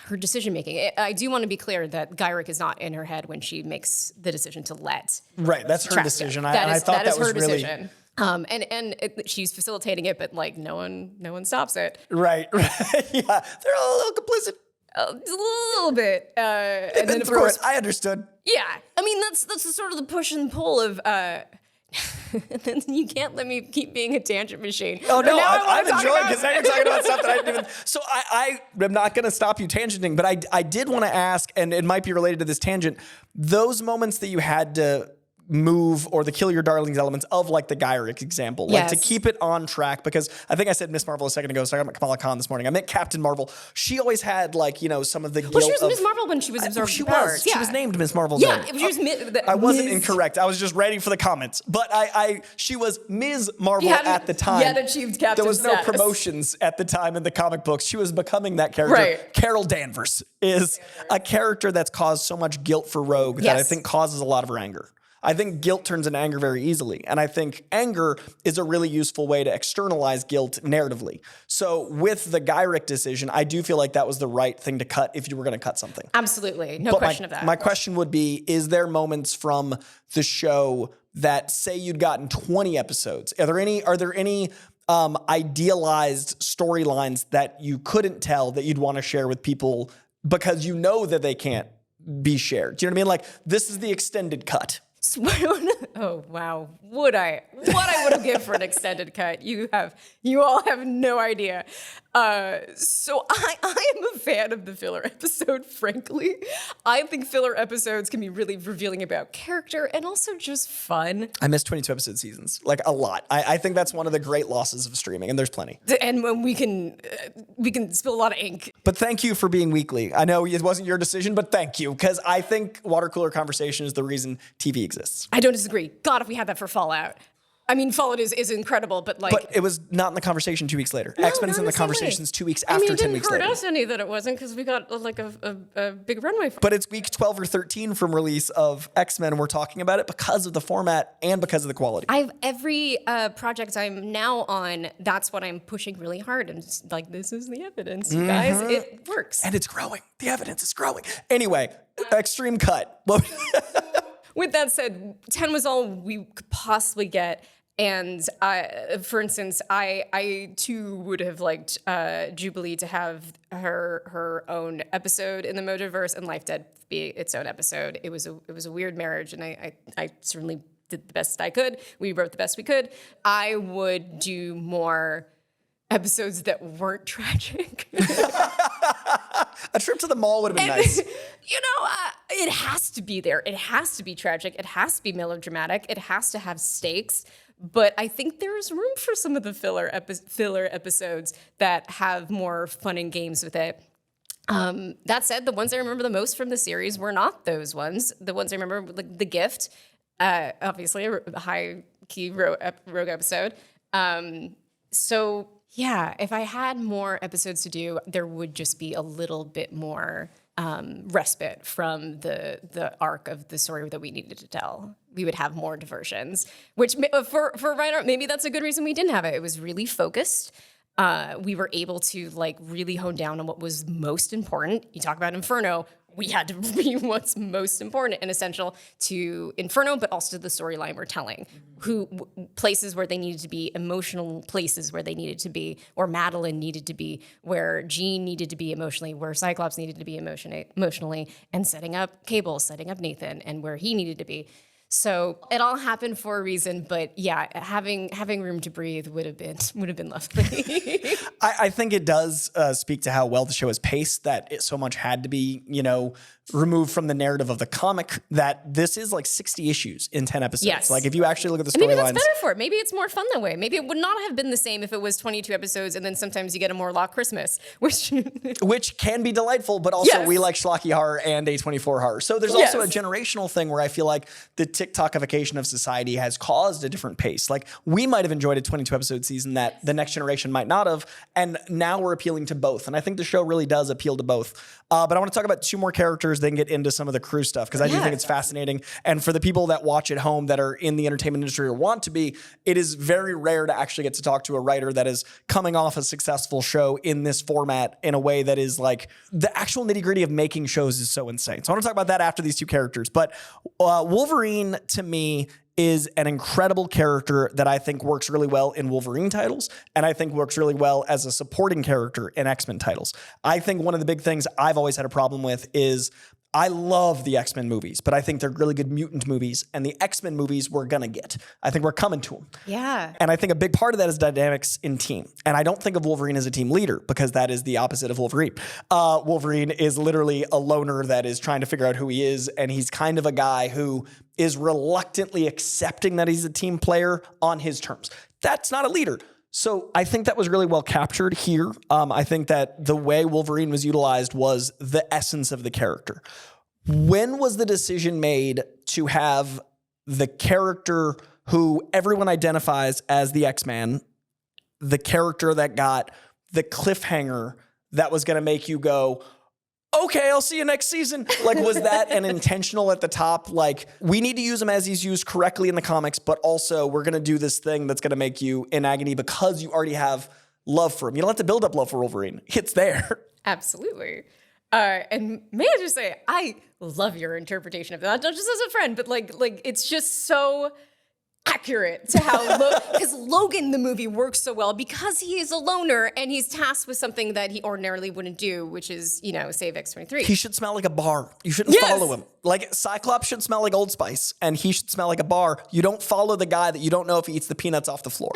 her decision making. I do want to be clear that Gyrick is not in her head when she makes the decision to let. Right, that's her decision. I thought that was her really decision. She's facilitating it, but like no one stops it. Right. Yeah, they're a little complicit. A little bit. And then of through course, it. I understood. Yeah, I mean that's the sort of the push and pull of. And then you can't let me keep being a tangent machine. Oh no, I'm enjoying, because now you're talking about stuff that I didn't even. So I'm not going to stop you tangenting, but I did want to ask, and it might be related to this tangent. Those moments that you had to move or the kill your darlings elements of like the Gyrick example, like to Yes. keep it on track, because I think I said Miss Marvel a second ago, so I got Kamala Khan this morning. I meant Captain Marvel. She always had like, you know, some of the guilt. Well, she was of, Miss Marvel when she was absorbed she in powers. was. She was named Miss Marvel. Yeah, then. she was I wasn't Ms. incorrect. I was just ready for the comments. But she was Ms. Marvel hadn't at the time. yet achieved captain There was no status. promotions at the time in the comic books. She was becoming that character. Right. Carol Danvers is a character that's caused so much guilt for Rogue that I Yes. think causes a lot of her anger. I think guilt turns into anger very easily. And I think anger is a really useful way to externalize guilt narratively. So with the Gyrick decision, I do feel like that was the right thing to cut if you were going to cut something. Absolutely. No But question of that. my question would be, is there moments from the show that, say you'd gotten 20 episodes? Are there any idealized storylines that you couldn't tell that you'd want to share with people because you know that they can't be shared? Do you know what I mean? Like, this is the extended cut. Oh wow! What I would have given for an extended cut? You all have no idea. So I am a fan of the filler episode. Frankly, I think filler episodes can be really revealing about character and also just fun. I miss 22 episode seasons, like a lot. I think that's one of the great losses of streaming, and there's plenty. And when we can spill a lot of ink. But thank you for being weekly. I know it wasn't your decision, but thank you, because I think water cooler conversation is the reason TV exists. I don't disagree. God, if we had that for Fallout. I mean, Fallout is incredible, but like. But it was not in the conversation 2 weeks later. X-Men is in the conversations 2 weeks after 10 weeks later. It didn't hurt us any that it wasn't, because we got like a big runway. But it's week 12 or 13 from release of X-Men, and we're talking about it because of the format and because of the quality. Every project I'm now on, that's what I'm pushing really hard. And it's like, this is the evidence, you guys. It works. And it's growing. The evidence is growing. Anyway, extreme cut. With that said, 10 was all we could possibly get. And for instance, I too would have liked Jubilee to have her own episode in the Mojoverse and Life Dead be its own episode. It was a weird marriage, and I certainly did the best I could. We wrote the best we could. I would do more episodes that weren't tragic. A trip to the mall would have been nice. You know, it has to be there. It has to be tragic. It has to be melodramatic. It has to have stakes. But I think there is room for some of the filler episodes that have more fun and games with it. That said, the ones I remember the most from the series were not those ones. The ones I remember, like The Gift, obviously a high-key rogue episode. So yeah, if I had more episodes to do, there would just be a little bit more respite from the arc of the story that we needed to tell. We would have more diversions, which for Reinhardt, maybe that's a good reason we didn't have it. It was really focused. We were able to like really hone down on what was most important. You talk about Inferno. We had to be what's most important and essential to Inferno, but also to the storyline we're telling. Places where they needed to be, emotional places where they needed to be, where Madeline needed to be, where Jean needed to be emotionally, where Cyclops needed to be emotionally, and setting up Cable, setting up Nathan, and where he needed to be. So it all happened for a reason, but yeah, having room to breathe would have been lovely. I think it does speak to how well the show is paced, that it so much had to be, removed from the narrative of the comic, that this is like 60 issues in 10 episodes. Yes. Like if you actually look at the Maybe storylines. that's better for it. Maybe it's more fun that way. Maybe it would not have been the same if it was 22 episodes and then sometimes you get a Morlock Christmas, which can be delightful, but also Yes. we like schlocky horror and A24 horror. So there's also a generational thing where I feel like the TikTokification of society has caused a different pace. Like we might have enjoyed a 22 episode season that the next generation might not have, and now we're appealing to both. And I think the show really does appeal to both. But I want to talk about two more characters, then get into some of the crew stuff, because I do think it's fascinating. And for the people that watch at home that are in the entertainment industry or want to be, it is very rare to actually get to talk to a writer that is coming off a successful show in this format in a way that is like the actual nitty gritty of making shows is so insane. So I want to talk about that after these two characters. But Wolverine, to me, is an incredible character that I think works really well in Wolverine titles, and I think works really well as a supporting character in X-Men titles. I think one of the big things I've always had a problem with is I love the X-Men movies, but I think they're really good mutant movies, and the X-Men movies we're gonna get. I think we're coming to them. Yeah. And I think a big part of that is dynamics in team. And I don't think of Wolverine as a team leader because that is the opposite of Wolverine. Wolverine is literally a loner that is trying to figure out who he is, and he's kind of a guy who is reluctantly accepting that he's a team player on his terms. That's not a leader. So I think that was really well captured here. I think that the way Wolverine was utilized was the essence of the character. When was the decision made to have the character who everyone identifies as the X-Man, the character that got the cliffhanger that was going to make you go, okay, I'll see you next season? Like, was that an intentional at the top? Like, we need to use him as he's used correctly in the comics, but also we're going to do this thing that's going to make you in agony because you already have love for him. You don't have to build up love for Wolverine. It's there. Absolutely. And may I just say, I love your interpretation of that, not just as a friend, but like it's just so accurate to how because Logan the movie works so well because he is a loner and he's tasked with something that he ordinarily wouldn't do, which is, save X-23. He should smell like a bar. You shouldn't follow him. Like Cyclops should smell like Old Spice and he should smell like a bar. You don't follow the guy that you don't know if he eats the peanuts off the floor.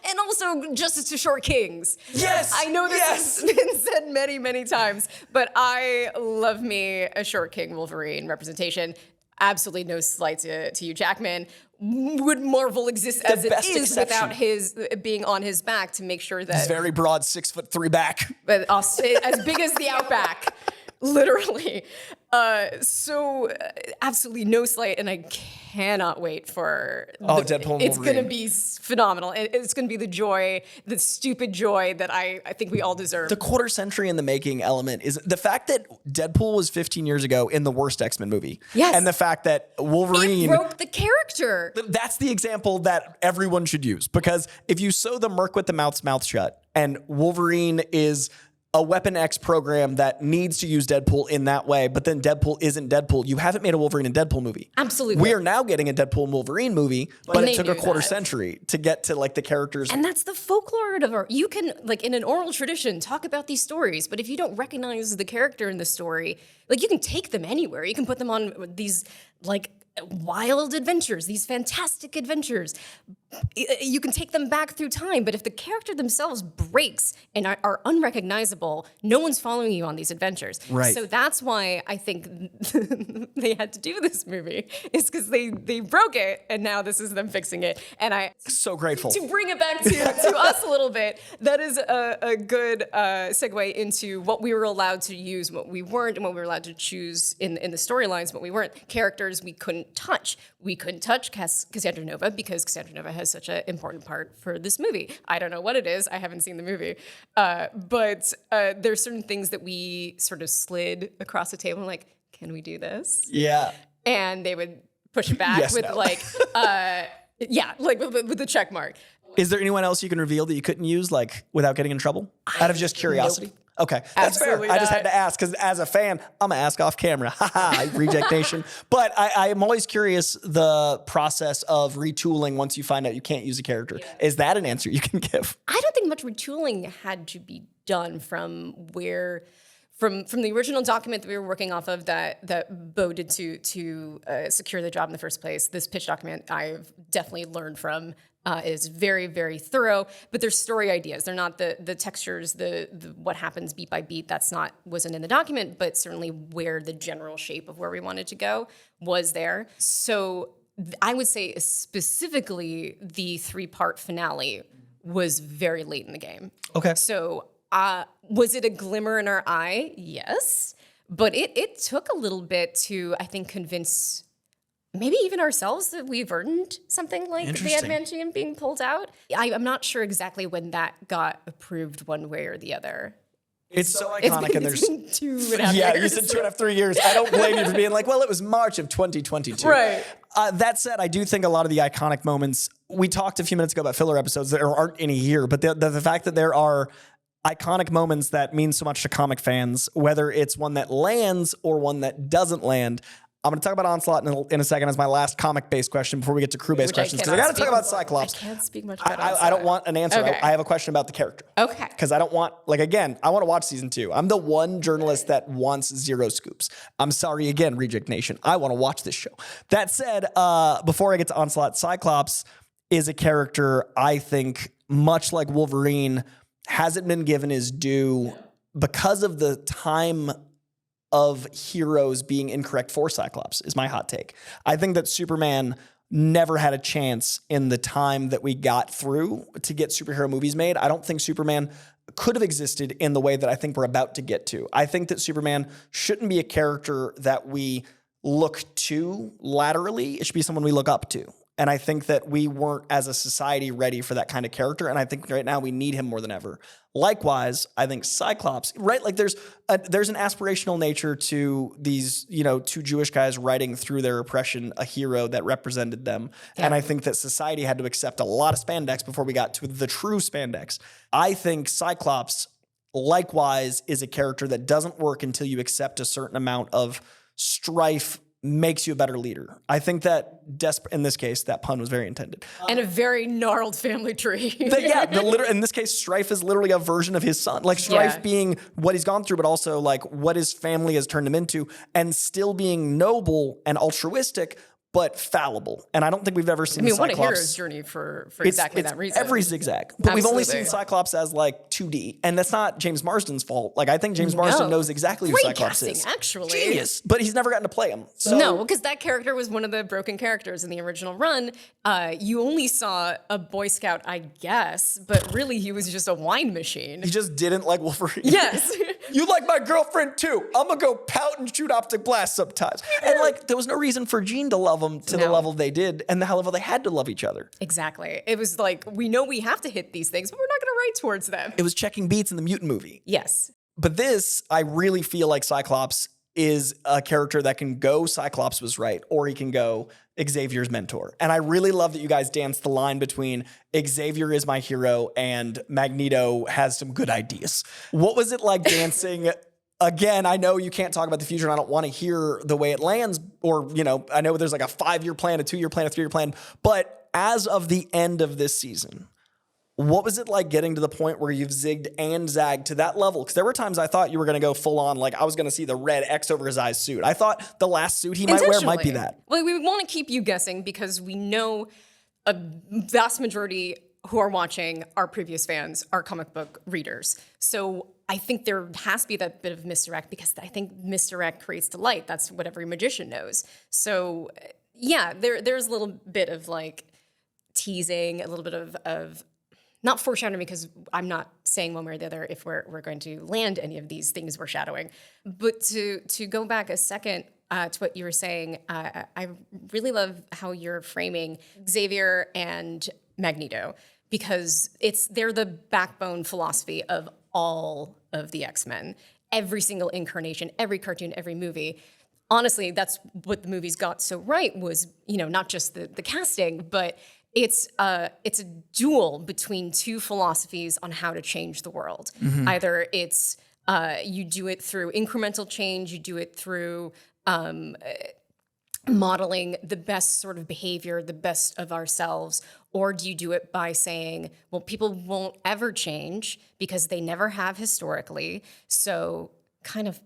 And also Justice to Short Kings. Yes. I know this has been said many, many times, but I love me a Short King Wolverine representation. Absolutely no slight to Hugh Jackman. Would Marvel exist as it is without his being on his back to make sure that... He's very broad, 6'3" back. But as big as the Outback, literally. So absolutely no slight, and I cannot wait for... Deadpool and It's Wolverine. going to be phenomenal. It's going to be the joy, the stupid joy that I think we all deserve. The quarter century in the making element is the fact that Deadpool was 15 years ago in the worst X-Men movie. Yes. And the fact that Wolverine... It broke the character. That's the example that everyone should use, because if you sew the merc with the mouth shut and Wolverine is a Weapon X program that needs to use Deadpool in that way, but then Deadpool isn't Deadpool, you haven't made a Wolverine and Deadpool movie. Absolutely. We are now getting a Deadpool and Wolverine movie, but it took a quarter that. century to get to like the characters. And that's the folklore of our, you can, like in an oral tradition, talk about these stories, but if you don't recognize the character in the story, like you can take them anywhere. You can put them on these like wild adventures, these fantastic adventures. You can take them back through time, but if the character themselves breaks and are unrecognizable, no one's following you on these adventures. Right. So that's why I think they had to do this movie, is because they broke it, and now this is them fixing it. And I so grateful. To bring it back to us a little bit, that is a good segue into what we were allowed to use, what we weren't, and what we were allowed to choose in the storylines, what we weren't. Characters we couldn't touch. We couldn't touch Cassandra Nova because Cassandra Nova has such an important part for this movie. I don't know what it is. I haven't seen the movie. But there's certain things that we sort of slid across the table, like, can we do this? Yeah. And they would push it back with with the check mark. Is there anyone else you can reveal that you couldn't use, like, without getting in trouble? Out of just curiosity? Nope. Okay, that's Absolutely fair. I just not. had to ask, because as a fan, I'm going to ask off camera. Haha, Reject Nation. But I'm always curious the process of retooling once you find out you can't use a character. Yeah. Is that an answer you can give? I don't think much retooling had to be done from the original document that we were working off of that Beau did to secure the job in the first place. This pitch document I've definitely learned from. Is very, very thorough, but there's story ideas. They're not the textures, the what happens beat by beat. Wasn't in the document, but certainly where the general shape of where we wanted to go was there. So I would say specifically the 3-part finale was very late in the game. Okay. So was it a glimmer in our eye? Yes, but it took a little bit to, I think, convince maybe even ourselves that we've earned something like the adamantium being pulled out. I'm not sure exactly when that got approved one way or the other. It's so iconic, and there's 2.5 years. Yeah, you said 2.5, 3 years. I don't blame you for being like, well, it was March of 2022. Right. That said, I do think a lot of the iconic moments, we talked a few minutes ago about filler episodes, there aren't any here, but the fact that there are iconic moments that mean so much to comic fans, whether it's one that lands or one that doesn't land, I'm going to talk about Onslaught in a second as my last comic-based question before we get to crew-based questions, because I got to talk about Cyclops. I can't speak much about Onslaught. I don't want an answer. Okay. I have a question about the character. Okay. Because I don't want, again, I want to watch season 2. I'm the one journalist that wants zero scoops. I'm sorry again, Reject Nation. I want to watch this show. That said, before I get to Onslaught, Cyclops is a character I think, much like Wolverine, hasn't been given his due because of the time of heroes being incorrect for Cyclops, is my hot take. I think that Superman never had a chance in the time that we got through to get superhero movies made. I don't think Superman could have existed in the way that I think we're about to get to. I think that Superman shouldn't be a character that we look to laterally. It should be someone we look up to. And I think that we weren't, as a society, ready for that kind of character. And I think right now we need him more than ever. Likewise, I think Cyclops, right? Like there's an aspirational nature to these, two Jewish guys writing through their oppression a hero that represented them. Yeah. And I think that society had to accept a lot of spandex before we got to the true spandex. I think Cyclops, likewise, is a character that doesn't work until you accept a certain amount of strife makes you a better leader. I think that in this case, that pun was very intended. And a very gnarled family tree. In this case, strife is literally a version of his son. Like strife being what he's gone through, but also like what his family has turned him into, and still being noble and altruistic, but fallible. And I don't think we've ever seen Cyclops. What a hero's journey for exactly that reason. Every zigzag. But we've only seen Cyclops as like 2D. And that's not James Marsden's fault. Like I think James Marsden knows exactly who Cyclops casting, is. Actually. Genius. But he's never gotten to play him. So. No, because that character was one of the broken characters in the original run. You only saw a Boy Scout, I guess, but really he was just a wine machine. He just didn't like Wolverine. Yes. You like my girlfriend too. I'm gonna go pout and shoot optic blasts sometimes. And like, there was no reason for Jean to love him to the level they did, and the level they had to love each other. Exactly. It was like, we know we have to hit these things, but we're not gonna write towards them. It was checking beats in the Mutant movie. Yes. But this, I really feel like Cyclops is a character that can go Cyclops was right, or he can go Xavier's mentor. And I really love that you guys danced the line between Xavier is my hero and Magneto has some good ideas. What was it like dancing? Again, I know you can't talk about the future and I don't want to hear the way it lands, or, I know there's like a 5-year plan, a 2-year plan, a 3-year plan, but as of the end of this season, what was it like getting to the point where you've zigged and zagged to that level? Because there were times I thought you were going to go full on, like I was going to see the red X over his eyes suit. I thought the last suit he might wear might be that. Well, we want to keep you guessing because we know a vast majority who are watching are previous fans, are comic book readers. So I think there has to be that bit of misdirect because I think misdirect creates delight. That's what every magician knows. So yeah, there's a little bit of like teasing, a little bit of not foreshadowing, because I'm not saying one way or the other if we're going to land any of these things we're shadowing. But to go back a second to what you were saying, I really love how you're framing Xavier and Magneto, because they're the backbone philosophy of all of the X-Men. Every single incarnation, every cartoon, every movie. Honestly, that's what the movies got so right was, not just the casting, but it's a duel between two philosophies on how to change the world. Mm-hmm. Either it's you do it through incremental change, you do it through modeling the best sort of behavior, the best of ourselves, or do you do it by saying, well, people won't ever change because they never have historically, so kind of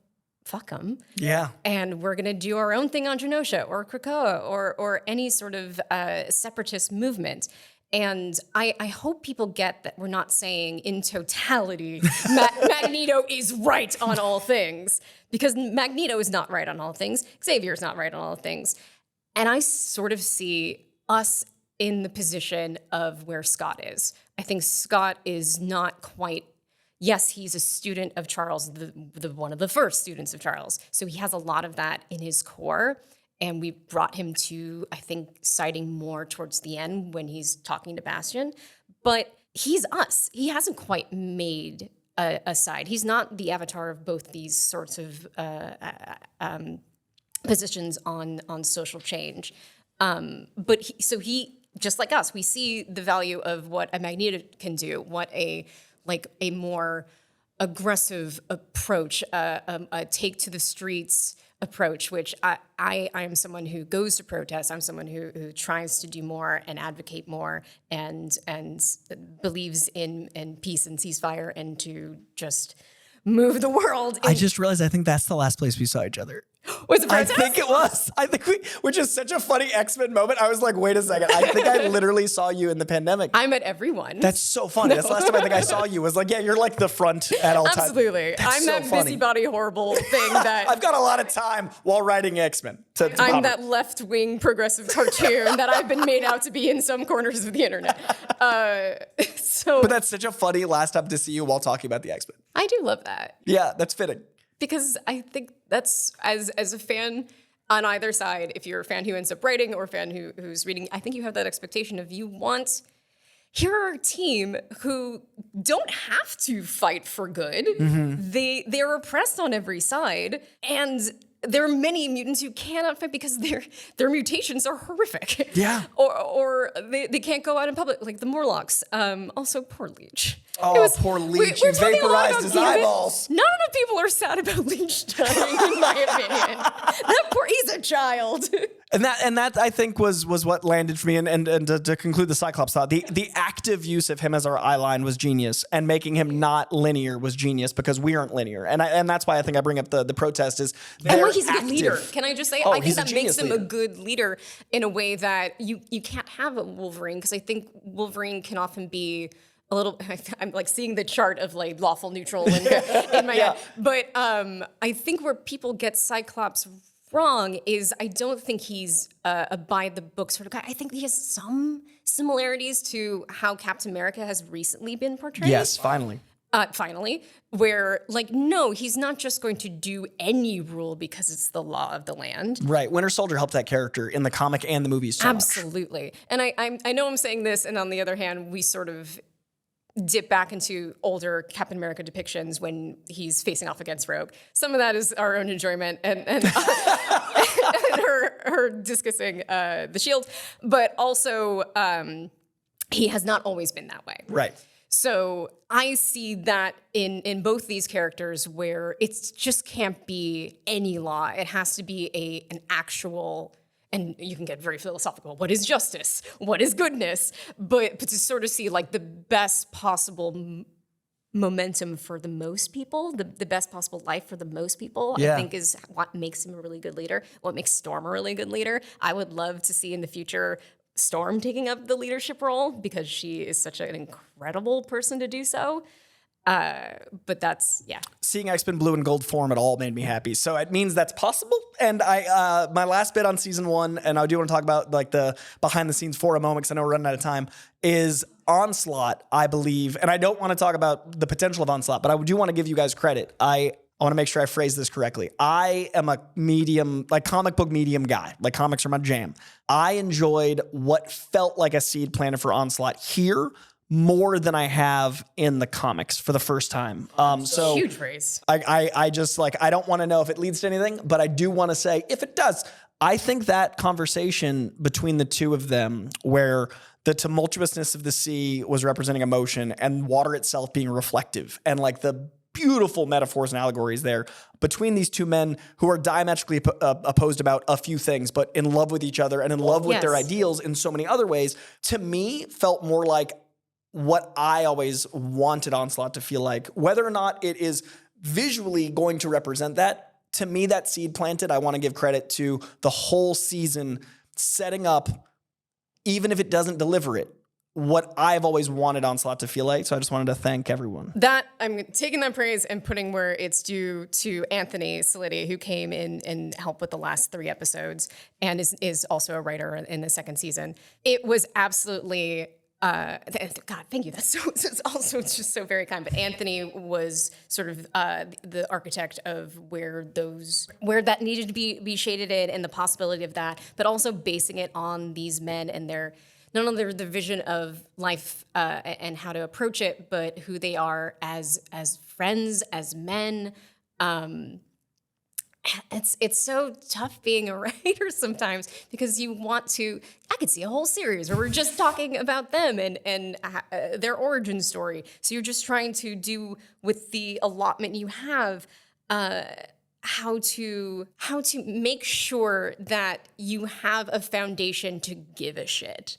fuck them. Yeah. And we're going to do our own thing on Genosha or Krakoa or any sort of separatist movement. And I hope people get that we're not saying in totality Magneto is right on all things, because Magneto is not right on all things. Xavier is not right on all things. And I sort of see us in the position of where Scott is. I think Scott is not quite. Yes, he's a student of Charles, the one of the first students of Charles. So he has a lot of that in his core. And we brought him to, I think, siding more towards the end when he's talking to Bastion. But he's us. He hasn't quite made a side. He's not the avatar of both these sorts of positions on social change. But he, just like us, we see the value of what a Magneto can do, what a more aggressive approach, a take to the streets approach, which I am someone who goes to protest. I'm someone who tries to do more and advocate more and believes in peace and ceasefire and to just move the world. I just realized I think that's the last place we saw each other. Was it protest? I think it was. I think which is such a funny X-Men moment. I was like, wait a second. I think I literally saw you in the pandemic. I met everyone. That's so funny. That's the last time I think I saw you was like, yeah, you're like the front at all times. Absolutely. I'm so that busybody horrible thing that I've got a lot of time while writing X-Men. I'm that left-wing progressive cartoon that I've been made out to be in some corners of the internet. But that's such a funny last time to see you while talking about the X-Men. I do love that. Yeah, that's fitting. Because I think that's, as a fan on either side, if you're a fan who ends up writing or a fan who's reading, I think you have that expectation of here are a team who don't have to fight for good. Mm-hmm. They're oppressed on every side, and there are many mutants who cannot fight because their mutations are horrific. Yeah. Or they can't go out in public, like the Morlocks. Also, poor Leech. Oh, poor Leech. You vaporized his eyeballs. Not enough people are sad about Leech dying, in my opinion. He's a child. And that I think was what landed for me. And to conclude the Cyclops thought, the active use of him as our eye line was genius, and making him not linear was genius because we aren't linear. And that's why I think I bring up the protest is he's a good leader. Can I just say, I think that makes him a good leader in a way that you can't have a Wolverine, because I think Wolverine can often be a little, I'm like seeing the chart of like lawful neutral in my head. But I think where people get Cyclops wrong is I don't think he's a by the book sort of guy. I think he has some similarities to how Captain America has recently been portrayed. Yes, finally. Where like, no, he's not just going to do any rule because it's the law of the land. Right. Winter Soldier helped that character in the comic and the movies so Absolutely. much. And I know I'm saying this, and on the other hand, we sort of dip back into older Captain America depictions when he's facing off against Rogue. Some of that is our own enjoyment and her discussing the shield, but also he has not always been that way. Right. So I see that in both these characters where it just can't be any law. It has to be an actual. And you can get very philosophical. What is justice? What is goodness? But to sort of see like the best possible momentum for the most people, the best possible life for the most people, I think is what makes him a really good leader, what makes Storm a really good leader. I would love to see in the future Storm taking up the leadership role because she is such an incredible person to do so. But that's, Seeing X-Men Blue and Gold form at all made me happy. So it means that's possible. And my last bit on season 1, and I do want to talk about like the behind the scenes for a moment because I know we're running out of time, is Onslaught, I believe. And I don't want to talk about the potential of Onslaught, but I do want to give you guys credit. I want to make sure I phrase this correctly. I am a comic book medium guy. Like comics are my jam. I enjoyed what felt like a seed planted for Onslaught here more than I have in the comics for the first time. So huge praise. I just like, I don't want to know if it leads to anything, but I do want to say if it does, I think that conversation between the two of them where the tumultuousness of the sea was representing emotion and water itself being reflective and like the beautiful metaphors and allegories there between these two men who are diametrically opposed about a few things, but in love with each other and in love with their ideals in so many other ways, to me felt more like what I always wanted Onslaught to feel like. Whether or not it is visually going to represent that, to me, that seed planted, I want to give credit to the whole season setting up, even if it doesn't deliver it, what I've always wanted Onslaught to feel like. So I just wanted to thank everyone. That I'm taking that praise and putting where it's due to Anthony Salitti, who came in and helped with the last 3 episodes and is also a writer in the second season. It was absolutely God, thank you. That's also just so very kind. But Anthony was sort of the architect of where that needed to be shaded in and the possibility of that, but also basing it on these men and their not only the vision of life and how to approach it, but who they are as friends, as men. it's so tough being a writer sometimes because you want to. I could see a whole series where we're just talking about them and their origin story. So you're just trying to do with the allotment you have. How to make sure that you have a foundation to give a shit.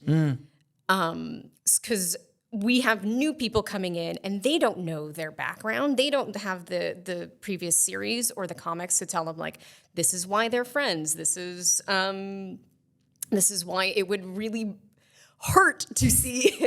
Because we have new people coming in and they don't know their background. They don't have the previous series or the comics to tell them, like, this is why they're friends. This is why it would really hurt to see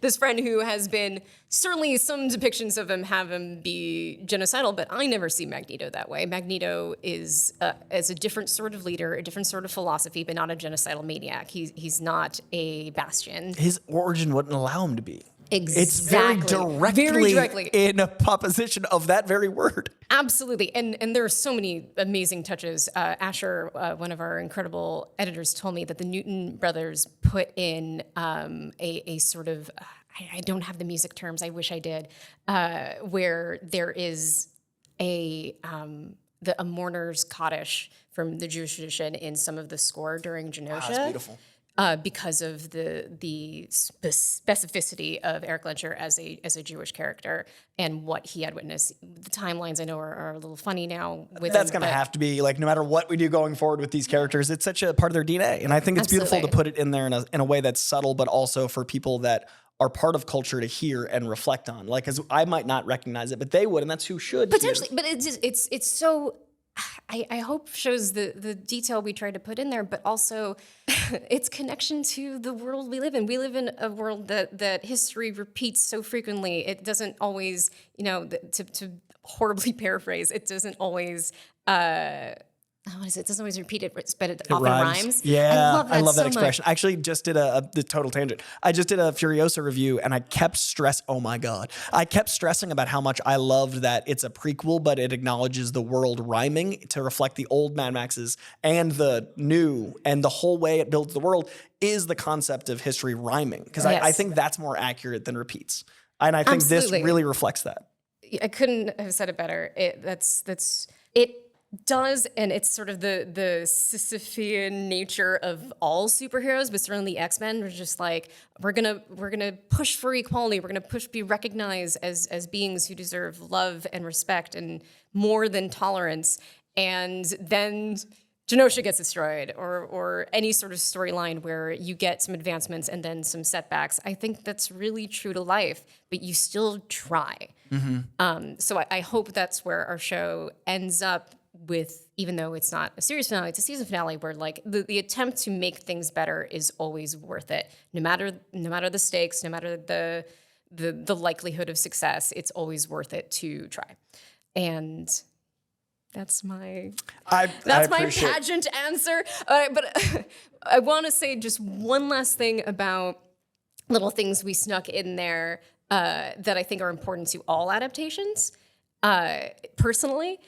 this friend who has been, certainly some depictions of him have him be genocidal, but I never see Magneto that way. Magneto is a different sort of leader, a different sort of philosophy, but not a genocidal maniac. He's not a Bastion. His origin wouldn't allow him to be. Exactly. It's very directly in a proposition of that very word. Absolutely. And there are so many amazing touches. Asher, one of our incredible editors, told me that the Newton brothers put in a sort of, I don't have the music terms, I wish I did, where there is a mourner's Kaddish from the Jewish tradition in some of the score during Genosha. Wow, that's beautiful. Because of the specificity of Eric Lencher as a Jewish character and what he had witnessed. The timelines I know are a little funny now. That's going to have to be, like, no matter what we do going forward with these characters, it's such a part of their DNA. And I think it's beautiful to put it in there in a way that's subtle, but also for people that are part of culture to hear and reflect on. Like, because I might not recognize it, but they would, and that's who should. Potentially, but it's so... I hope shows the detail we tried to put in there, but also its connection to the world we live in. We live in a world that history repeats so frequently. It doesn't always, to horribly paraphrase, it doesn't always... what is it? It doesn't always repeat it, but it often rhymes. Yeah, I love that so expression. much. I actually just did the total tangent. I just did a Furiosa review, and I kept oh my God. I kept stressing about how much I loved that it's a prequel, but it acknowledges the world rhyming to reflect the old Mad Maxes and the new, and the whole way it builds the world is the concept of history rhyming. Because I think that's more accurate than repeats. And I think this really reflects that. I couldn't have said it better. It does, and it's sort of the Sisyphean nature of all superheroes, but certainly the X-Men were just like, we're gonna push for equality. We're gonna push be recognized as beings who deserve love and respect and more than tolerance. And then Genosha gets destroyed, or any sort of storyline where you get some advancements and then some setbacks. I think that's really true to life, but you still try. So I hope that's where our show ends up with, even though it's not a series finale, it's a season finale where, like, the attempt to make things better is always worth it. No matter the stakes, no matter the likelihood of success, it's always worth it to try. And that's my pageant answer. But I want to say just one last thing about little things we snuck in there that I think are important to all adaptations. Personally,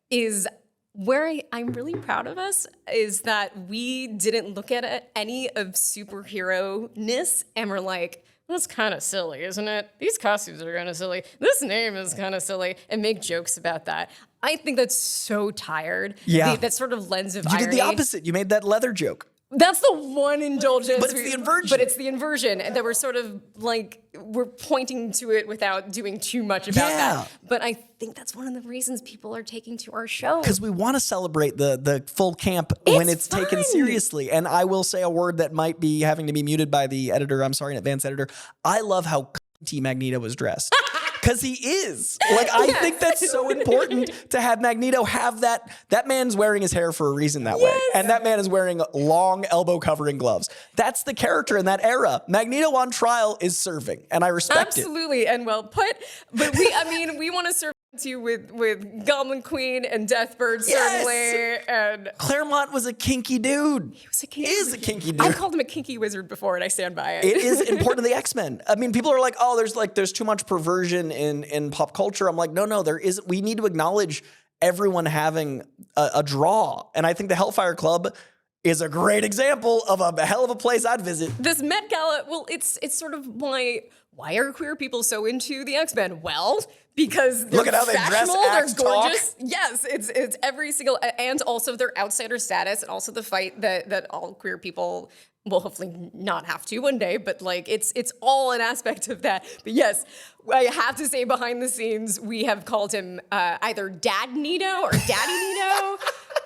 is where I'm really proud of us is that we didn't look at any of superhero-ness and we're like, that's kind of silly, isn't it? These costumes are kind of silly. This name is kind of silly, and make jokes about that. I think that's so tired. Yeah. That sort of lens of You irony. did the opposite. You made that leather joke. That's the one indulgence. But it's the inversion. But it's the inversion. And that we're sort of like, we're pointing to it without doing too much about that. But I think that's one of the reasons people are taking to our show. Because we want to celebrate the full camp when it's taken seriously. And I will say a word that might be having to be muted by the editor. I'm sorry, an advanced editor. I love how cunty Magneto was dressed. Because he is. Like, I think that's so important to have Magneto have that. That man's wearing his hair for a reason that way. And that man is wearing long elbow-covering gloves. That's the character in that era. Magneto on trial is serving, and I respect it. Absolutely, and well put. But we want to serve you with Goblin Queen and Deathbird, certainly. And Claremont was a kinky dude. He was a kinky Is a kinky dude. I called him a kinky wizard before, and I stand by it. It is important to the X-Men. I mean, people are like, oh, there's too much perversion in pop culture. I'm like, no, there isn't. We need to acknowledge everyone having a draw. And I think the Hellfire Club is a great example of a hell of a place I'd visit. This Met Gala, well, it's sort of why are queer people so into the X-Men? Well, because they're Look at how they dress, fashionable, act, they're gorgeous. Yes, it's every single, and also their outsider status, and also the fight that all queer people will hopefully not have to one day, but like it's all an aspect of that. But yes, I have to say behind the scenes, we have called him either Dad Nito or Daddy Nito.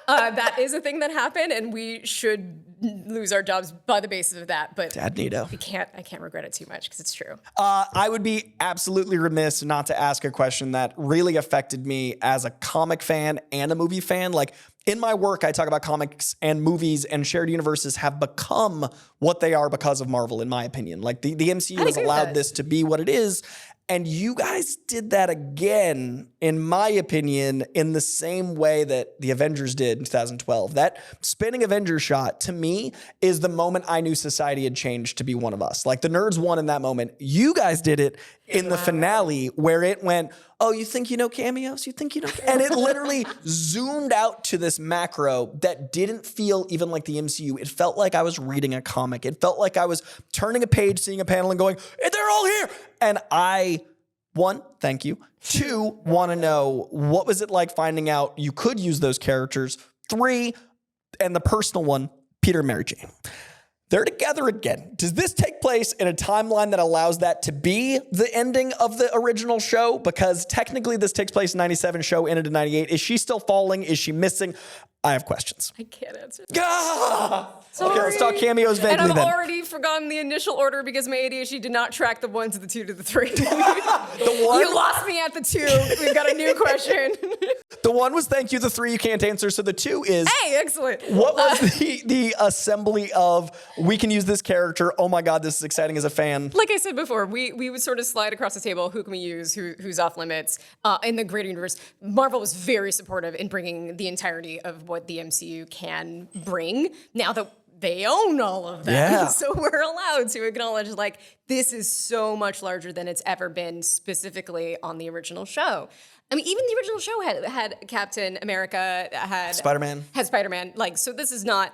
That is a thing that happened, and we should lose our jobs by the basis of that. But Dad Nito. I can't regret it too much because it's true. I would be absolutely remiss not to ask a question that really affected me as a comic fan and a movie fan. Like in my work, I talk about comics and movies and shared universes have become what they are because of Marvel, in my opinion. Like the MCU has allowed this to be what it is. And you guys did that again, in my opinion, in the same way that the Avengers did in 2012. That spinning Avengers shot, to me, is the moment I knew society had changed to be one of us. Like, the nerds won in that moment. You guys did it in the finale, where it went, oh, you think you know Cameos? You think you know? And it literally zoomed out to this macro that didn't feel even like the MCU. It felt like I was reading a comic. It felt like I was turning a page, seeing a panel, and going, they're all here. And I, one, thank you. Two, want to know, what was it like finding out you could use those characters? Three, and the personal one, Peter and Mary Jane. They're together again. Does this take place in a timeline that allows that to be the ending of the original show? Because technically this takes place in 97, show ended in 98. Is she still falling? Is she missing? I have questions. I can't answer that. Okay, let's talk cameos vaguely and I've then. already forgotten the initial order because my ADHD did not track the 1 to the 2 to the 3. The one? You lost me at the 2. We've got a new question. The 1 was thank you. The 3 you can't answer. So the 2 is... Hey, excellent. What was the assembly of, we can use this character, oh my God, this is exciting as a fan? Like I said before, we would sort of slide across the table, who can we use, who's off limits. In the greater universe, Marvel was very supportive in bringing the entirety of what the MCU can bring. Now that they own all of that. Yeah. So we're allowed to acknowledge, like, this is so much larger than it's ever been specifically on the original show. I mean, even the original show had Captain America, had Spider-Man. Like, so this is not,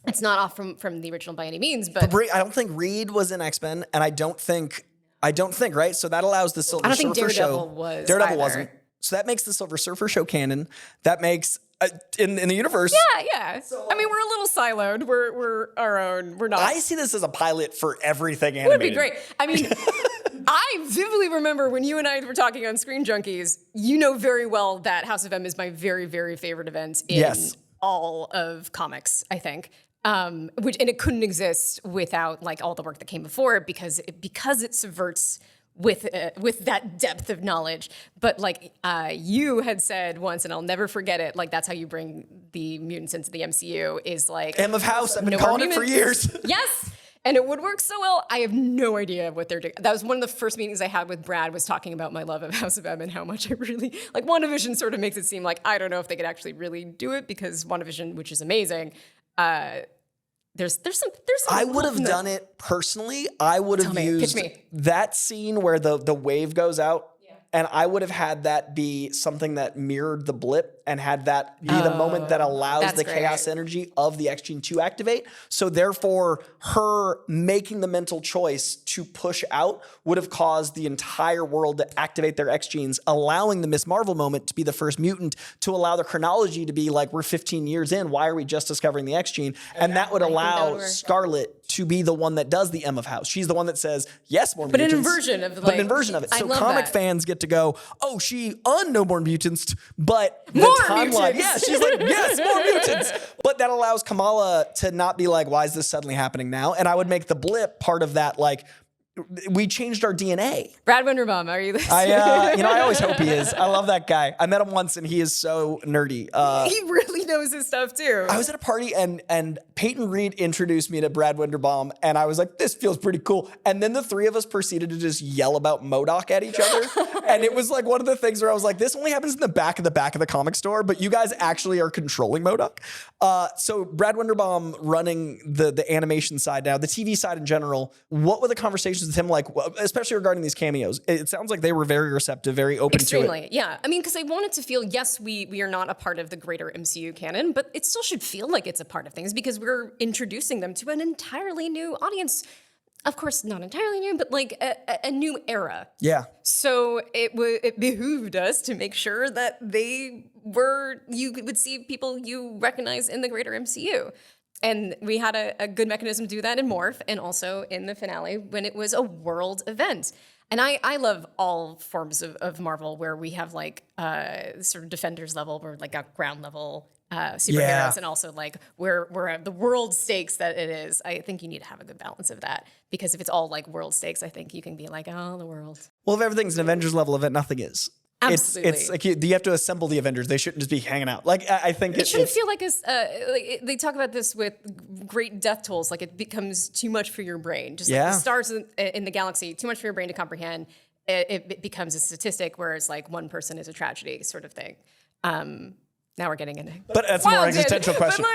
it's not off from the original by any means, but I don't think Reed was in X-Men, and I don't think, right? So that allows the Silver Surfer Daredevil show. was Daredevil either. wasn't. So that makes the Silver Surfer show canon. That makes in the universe. Yeah. So, I mean, we're a little siloed. We're our own. We're not. I see this as a pilot for everything animated. It would be great. I mean, I vividly remember when you and I were talking on Screen Junkies, you know very well that House of M is my very, very favorite event in all of comics, I think. And it couldn't exist without like all the work that came before it because it subverts with that depth of knowledge. But like you had said once, and I'll never forget it, like that's how you bring the mutants into the MCU is like... M of House, I've been calling it for years. Yes, and it would work so well. I have no idea what they're doing. That was one of the first meetings I had with Brad, was talking about my love of House of M and how much I really... Like WandaVision sort of makes it seem like I don't know if they could actually really do it because WandaVision, which is amazing, there's some. I would have done it personally. I would have used that scene where the wave goes out, and I would have had that be something that mirrored the blip and had that be the moment that allows the chaos energy of the X gene to activate. So therefore, her making the mental choice to push out would have caused the entire world to activate their X genes, allowing the Miss Marvel moment to be the first mutant, to allow the chronology to be like, we're 15 years in, why are we just discovering the X gene? And that would allow Scarlet to be the one that does the M of House. She's the one that says, yes, more mutants. But an inversion of an inversion of it. So comic fans get to go, oh, she no more mutants, but more timeline. Mutants. Yeah, she's like, yes, more mutants. But that allows Kamala to not be like, why is this suddenly happening now? And I would make the blip part of that, like, we changed our DNA. Brad Winderbaum, are you listening? I always hope he is. I love that guy. I met him once and he is so nerdy. He really knows his stuff too. I was at a party and Peyton Reed introduced me to Brad Winderbaum and I was like, this feels pretty cool. And then the three of us proceeded to just yell about MODOK at each other. And it was like one of the things where I was like, this only happens in the back of the comic store, but you guys actually are controlling MODOK. So Brad Winderbaum running the animation side now, the TV side in general, what were the conversations with him, like, especially regarding these cameos, it sounds like they were very receptive, very open to it. Extremely, yeah. I mean, because they wanted to feel, yes, we are not a part of the greater MCU canon, but it still should feel like it's a part of things because we're introducing them to an entirely new audience. Of course, not entirely new, but like a new era. Yeah. So it behooved us to make sure that you would see people you recognize in the greater MCU. And we had a good mechanism to do that in Morph and also in the finale when it was a world event. And I love all forms of Marvel where we have like sort of Defenders level, where like got ground level superheroes, and also like where the world stakes that it is. I think you need to have a good balance of that, because if it's all like world stakes, I think you can be like, oh, the world. Well, if everything's an Avengers level event, nothing is. Absolutely. It's like you have to assemble the Avengers. They shouldn't just be hanging out. Like, I think it shouldn't feel like they talk about this with great death tolls. Like it becomes too much for your brain. Just like the stars in the galaxy, too much for your brain to comprehend. It becomes a statistic, whereas like one person is a tragedy, sort of thing. Now we're getting into, but that's a more existential question.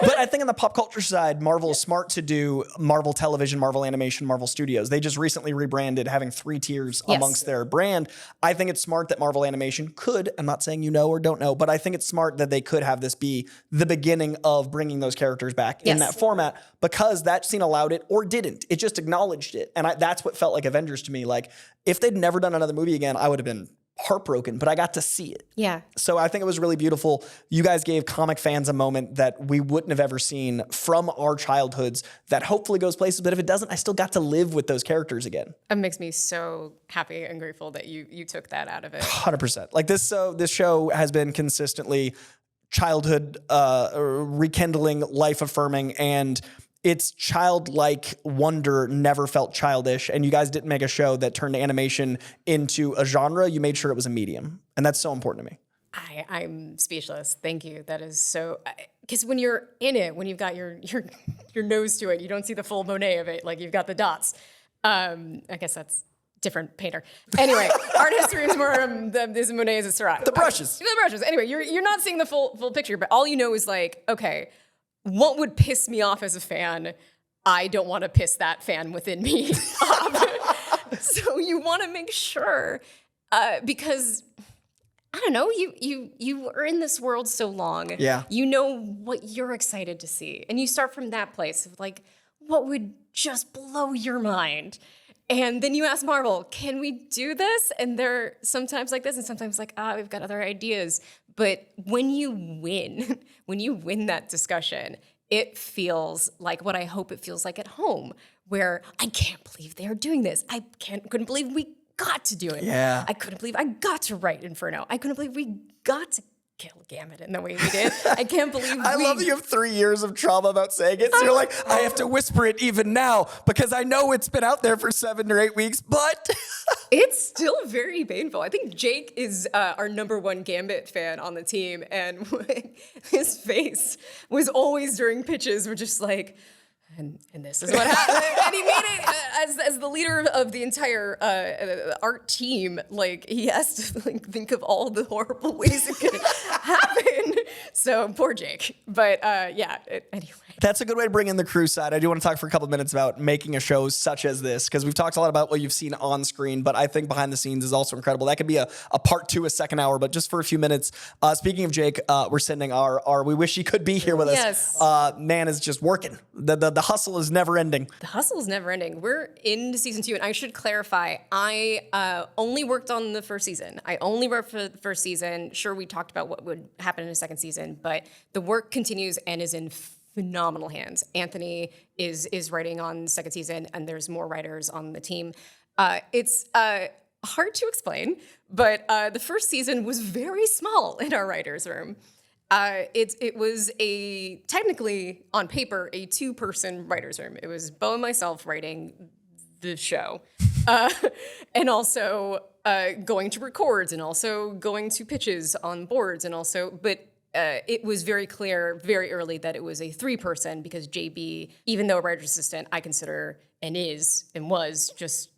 But I think on the pop culture side, Marvel is smart to do Marvel Television, Marvel Animation, Marvel Studios. They just recently rebranded, having 3 tiers amongst their brand. I think it's smart that Marvel Animation could, I'm not saying you know or don't know, but I think it's smart that they could have this be the beginning of bringing those characters back in that format, because that scene allowed it or didn't. It just acknowledged it. And that's what felt like Avengers to me. Like, if they'd never done another movie again, I would have been heartbroken, but I got to see it. Yeah. So I think it was really beautiful. You guys gave comic fans a moment that we wouldn't have ever seen from our childhoods that hopefully goes places. But if it doesn't, I still got to live with those characters again. It makes me so happy and grateful that you took that out of it. 100%. Like this show has been consistently childhood rekindling, life affirming, and its childlike wonder never felt childish. And you guys didn't make a show that turned animation into a genre. You made sure it was a medium. And that's so important to me. I'm speechless. Thank you. That is so, because when you're in it, when you've got your nose to it, you don't see the full Monet of it. Like, you've got the dots. I guess that's different painter. Anyway, art history is more this Monet is a Seurat. The brushes. The brushes. Anyway, you're not seeing the full picture, but all you know is like, okay, what would piss me off as a fan? I don't want to piss that fan within me off. So you want to make sure, because I don't know, you are in this world so long. Yeah. You know what you're excited to see, and you start from that place of like, what would just blow your mind? And then you ask Marvel, can we do this? And they're sometimes like this, and sometimes like, we've got other ideas. But when you win that discussion, it feels like what I hope it feels like at home, where I can't believe they are doing this. I couldn't believe we got to do it. Yeah. I couldn't believe I got to write Inferno. I couldn't believe we got to kill Gambit in the way we did. I can't believe I love that you have 3 years of trauma about saying it. So you're like, I have to whisper it even now because I know it's been out there for 7 or 8 weeks, but it's still very painful. I think Jake is our #1 Gambit fan on the team, and his face was always during pitches. We're just like, and this is what happened. And he made it as the leader of the entire art team. Like, he has to think of all the horrible ways it could happen. So poor Jake. But anyway. That's a good way to bring in the crew side. I do want to talk for a couple of minutes about making a show such as this, because we've talked a lot about what you've seen on screen, but I think behind the scenes is also incredible. That could be a part 2, a second hour, but just for a few minutes. Speaking of Jake, we're sending our we wish he could be here with us. Yes. Man is just working. The hustle is never ending. The hustle is never ending. We're into season 2, and I should clarify, I only worked on the first season. I only worked for the first season. Sure, we talked about what would happen in a second season, but the work continues and is in phenomenal hands. Anthony is writing on the second season, and there's more writers on the team. It's hard to explain, but the first season was very small in our writers' room. It was technically on paper a 2-person writers' room. It was Beau and myself writing the show, and also going to records, and also going to pitches on boards, and also, but. It was very clear very early that it was a 3-person, because JB, even though a writer's assistant, I consider and was just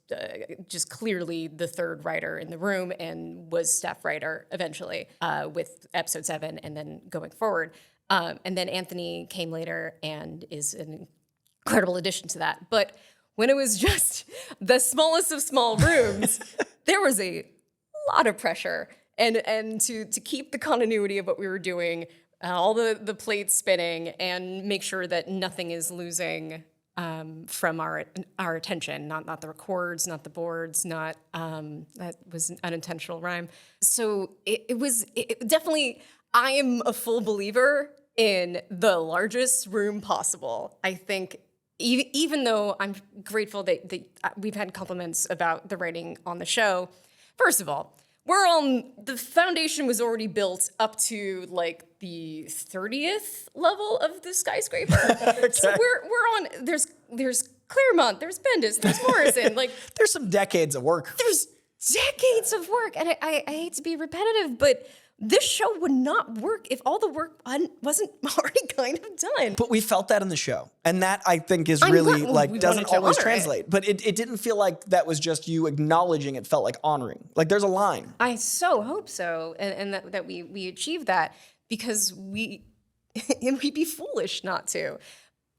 clearly the third writer in the room, and was staff writer eventually with episode 7 and then going forward. And then Anthony came later and is an incredible addition to that. But when it was just the smallest of small rooms, there was a lot of pressure. And to keep the continuity of what we were doing, all the plates spinning, and make sure that nothing is losing from our attention, not the records, not the boards, not that was an unintentional rhyme. So it was definitely. I am a full believer in the largest room possible. I think even though I'm grateful that we've had compliments about the writing on the show. First of all, the foundation was already built up to like the 30th level of the skyscraper. Okay. So we're on, there's Claremont, there's Bendis, there's Morrison. Like there's some decades of work. There's decades of work. And I hate to be repetitive, but this show would not work if all the work wasn't already kind of done. But we felt that in the show. And that, I think, is really, doesn't always translate. But it didn't feel like that was just you acknowledging. It felt like honoring. Like, there's a line. I so hope so. And that we achieved that, because we'd be foolish not to.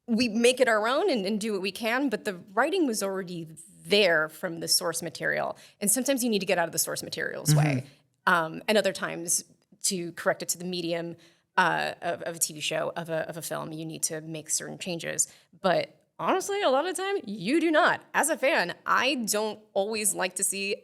We make it our own and do what we can, but the writing was already there from the source material. And sometimes you need to get out of the source material's way. And other times, to correct it to the medium of a TV show, of a film, you need to make certain changes. But honestly, a lot of the time, you do not. As a fan, I don't always like to see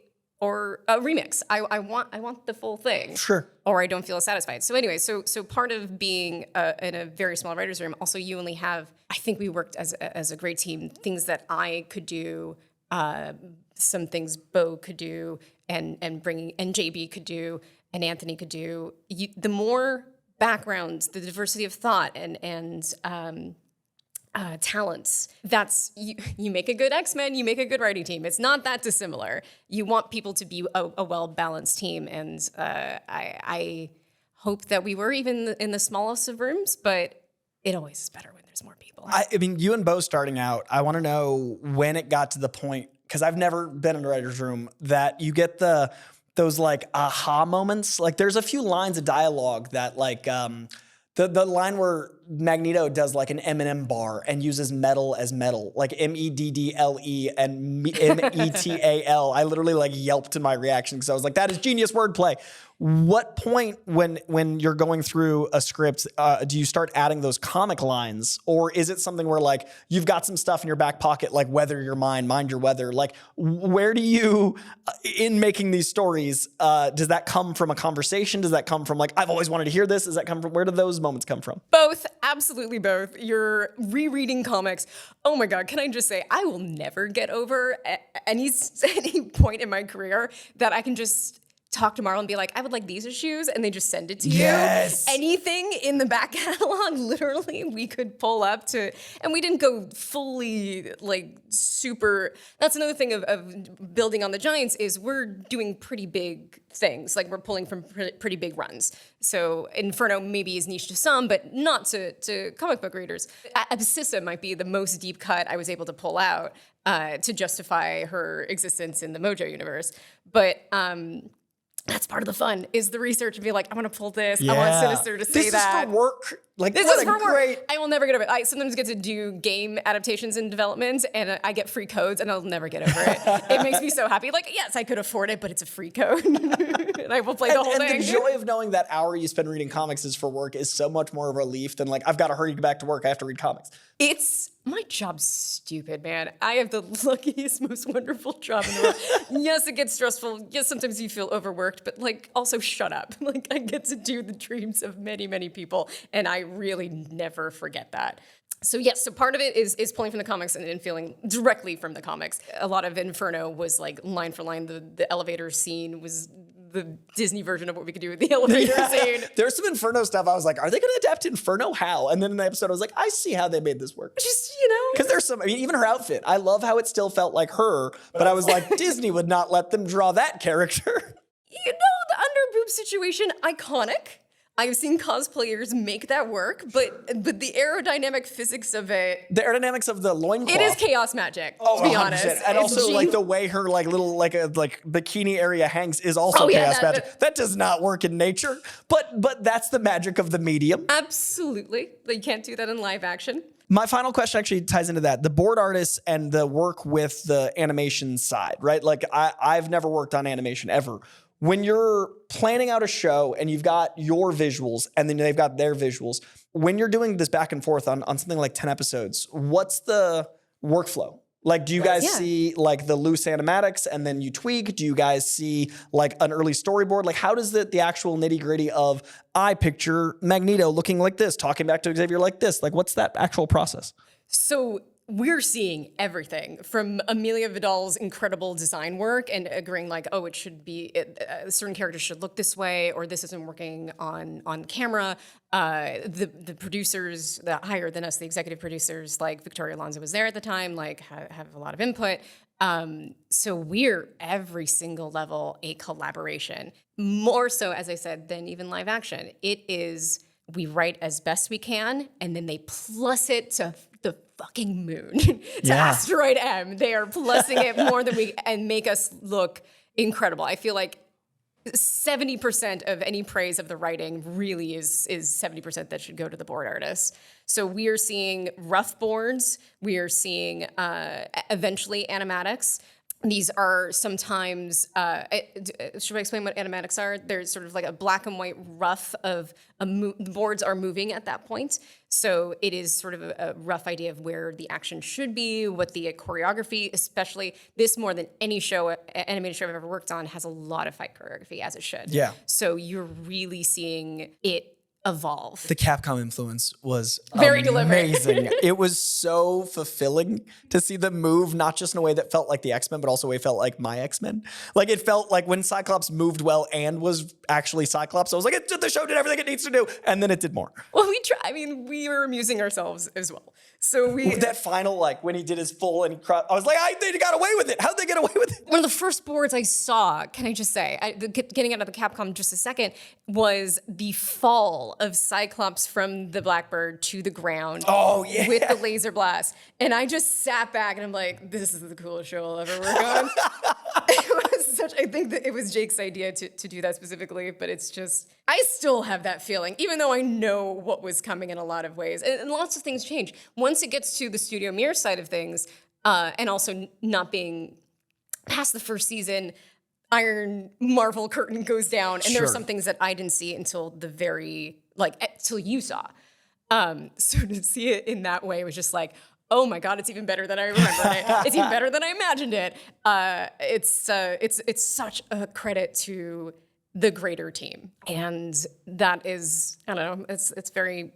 a remix. I want the full thing. Sure. Or I don't feel satisfied. So anyway, so part of being in a very small writer's room, also you only have, I think we worked as a great team, things that I could do, some things Beau could do, and JB could do, and Anthony could do. The more backgrounds, the diversity of thought and talents, that's you make a good X-Men, you make a good writing team. It's not that dissimilar. You want people to be a well-balanced team, and I hope that we were even in the smallest of rooms, but it always is better when there's more people. I mean, you and Beau starting out, I want to know when it got to the point, because I've never been in a writer's room, that you get those like aha moments. Like there's a few lines of dialogue that like the line where Magneto does like an M&M bar and uses metal as metal, like MEDDLE and METAL. I literally like yelped in my reaction because I was like, that is genius wordplay. What point when you're going through a script, do you start adding those comic lines? Or is it something where like you've got some stuff in your back pocket, like weather your mind your weather? Like where do you, in making these stories, does that come from a conversation? Does that come from like, I've always wanted to hear this? Does that come from, where do those moments come from? Both, absolutely both. You're rereading comics. Oh my God, can I just say, I will never get over any point in my career that I can just talk to Marvel and be like, I would like these issues, and they just send it to you. Yes. Anything in the back catalog, literally, we could pull up to, and we didn't go fully like super. That's another thing of building on the Giants is we're doing pretty big things. Like we're pulling from pretty big runs. So Inferno maybe is niche to some, but not to comic book readers. Abscissa might be the most deep cut I was able to pull out to justify her existence in the Mojo universe. But that's part of the fun, is the research and be like, I want to pull this. Yeah. I want Sinister to say that. This is for work. Like, this is for work. I will never get over it. I sometimes get to do game adaptations in development, and I get free codes, and I'll never get over it. It makes me so happy. Like, yes, I could afford it, but it's a free code. And I will play the whole thing. And the joy of knowing that hour you spend reading comics is for work is so much more of a relief than like, I've got to hurry back to work. I have to read comics. My job's stupid, man. I have the luckiest, most wonderful job in the world. Yes, it gets stressful. Yes, sometimes you feel overworked, but like also shut up. Like I get to do the dreams of many, many people, and I really never forget that. So yes, so part of it is pulling from the comics and feeling directly from the comics. A lot of Inferno was like line for line. The elevator scene was the Disney version of what we could do with the elevator scene. There's some Inferno stuff. I was like, are they going to adapt Inferno? How? And then in the episode, I was like, I see how they made this work. Just, because there's some, I mean, even her outfit. I love how it still felt like her, but I was like, Disney would not let them draw that character. The underboob situation, iconic. I've seen cosplayers make that work, but the aerodynamic physics of it, The aerodynamics of the loincloth. it is chaos magic, Oh, to be 100%. honest. And It's also like the way her like little like bikini area hangs is also Oh, yeah, chaos magic. That does not work in nature, but that's the magic of the medium. Absolutely. You can't do that in live action. My final question actually ties into that. The board artists and the work with the animation side, right? Like I've never worked on animation ever. When you're planning out a show and you've got your visuals and then they've got their visuals, when you're doing this back and forth on something like 10 episodes, what's the workflow? Like, do you guys see like the loose animatics and then you tweak? Do you guys see like an early storyboard? Like, how does the actual nitty gritty of I picture Magneto looking like this, talking back to Xavier like this? Like, what's that actual process? So we're seeing everything from Amelia Vidal's incredible design work and agreeing like, oh, it should be, certain characters should look this way, or this isn't working on camera. The producers that higher than us, the executive producers, like Victoria Alonso was there at the time, like have a lot of input. So we're every single level a collaboration, more so, as I said, than even live action. It is, we write as best we can, and then they plus it to the fucking moon, to asteroid M. They are plussing it more than we, and make us look incredible. I feel like 70% of any praise of the writing really is 70% that should go to the board artists. So we are seeing rough boards. We are seeing eventually animatics. These are sometimes, should I explain what animatics are? There's sort of like a black and white rough of the boards are moving at that point. So it is sort of a rough idea of where the action should be, what the choreography, especially this more than any show, animated show I've ever worked on, has a lot of fight choreography, as it should. Yeah. So you're really seeing it evolve. The Capcom influence was Very deliberate. amazing. It was so fulfilling to see them move, not just in a way that felt like the X-Men, but also a way it felt like my X-Men. Like it felt like when Cyclops moved well and was actually Cyclops, I was like, the show did everything it needs to do, and then it did more. Well, we were amusing ourselves as well. So that final, like when he did his full and I was like, they got away with it. How'd they get away with it? One of the first boards I saw, can I just say, getting out of the Capcom just a second, was the fall of Cyclops from the Blackbird to the ground. Oh, yeah. With the laser blast. And I just sat back and I'm like, this is the coolest show I'll ever work on. I think that it was Jake's idea to do that specifically, but it's just, I still have that feeling, even though I know what was coming in a lot of ways. And lots of things change. Once it gets to the studio mirror side of things, and also not being past the first season, Iron Marvel curtain goes down, and there are some things that I didn't see until the very, till you saw. So to see it in that way was just like, oh my God, it's even better than I remembered it. It's even better than I imagined it. It's such a credit to the greater team. And that is, I don't know, it's very,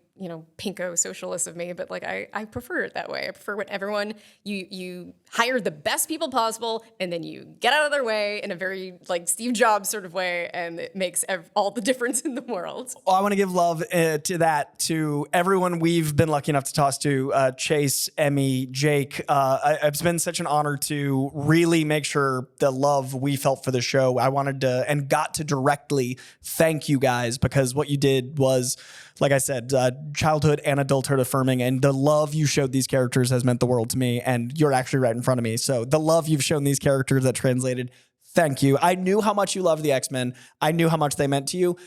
pinko socialist of me, but I prefer it that way. I prefer when everyone, you hire the best people possible and then you get out of their way in a very Steve Jobs sort of way, and it makes all the difference in the world. Well, I want to give love to everyone we've been lucky enough to toss to, Chase, Emmy, Jake. It's been such an honor to really make sure the love we felt for the show, I wanted to and got to directly thank you guys, because what you did was, like I said, childhood and adulthood affirming, and the love you showed these characters has meant the world to me, and you're actually right in front of me. So the love you've shown these characters that translated, thank you. I knew how much you loved the X-Men. I knew how much they meant to you,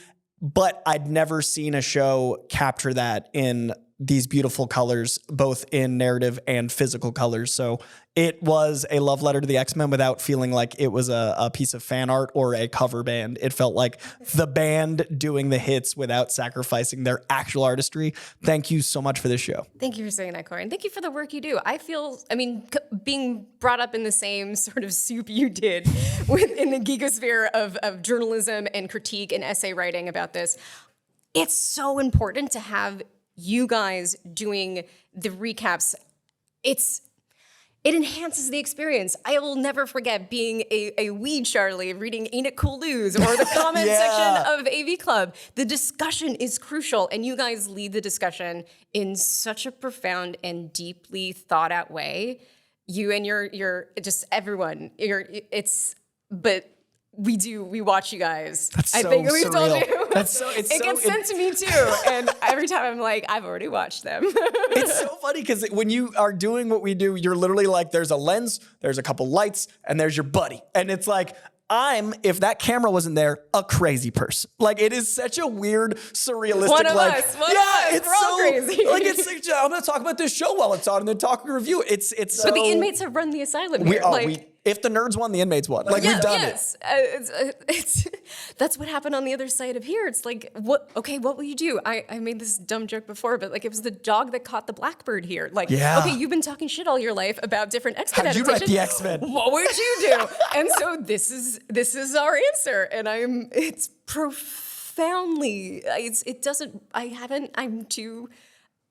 but I'd never seen a show capture that in these beautiful colors, both in narrative and physical colors. So it was a love letter to the X-Men without feeling like it was a piece of fan art or a cover band. It felt like the band doing the hits without sacrificing their actual artistry. Thank you so much for this show. Thank you for saying that, Coy, and thank you for the work you do. I feel, being brought up in the same sort of soup you did in the gigasphere of journalism and critique and essay writing about this, it's so important to have you guys doing the recaps. It enhances the experience. I will never forget being a wee Charlie reading Ain't It Cool News or the comment section of AV Club. The discussion is crucial, and you guys lead the discussion in such a profound and deeply thought out way. You and your just everyone. But we watch you guys. That's so I think we've told surreal. you. That's so, it gets sent to me too. And every time I'm like, I've already watched them. It's so funny because when you are doing what we do, you're literally like, there's a lens, there's a couple lights, and there's your buddy. And it's like, if that camera wasn't there, a crazy person. Like, it is such a weird, surrealistic, One of like, us. We're all crazy. Like, it's like, I'm going to talk about this show while it's on and then talk and review it. It's so. But the inmates have run the asylum here. If the nerds won, the inmates won. Like, we've done it. That's what happened on the other side of here. It's like, what will you do? I made this dumb joke before, but like, it was the dog that caught the blackbird here. Like, okay, you've been talking shit all your life about different X-Men adaptations. How'd you write the X-Men? What would you do? And so this is our answer. And it's profoundly, I'm too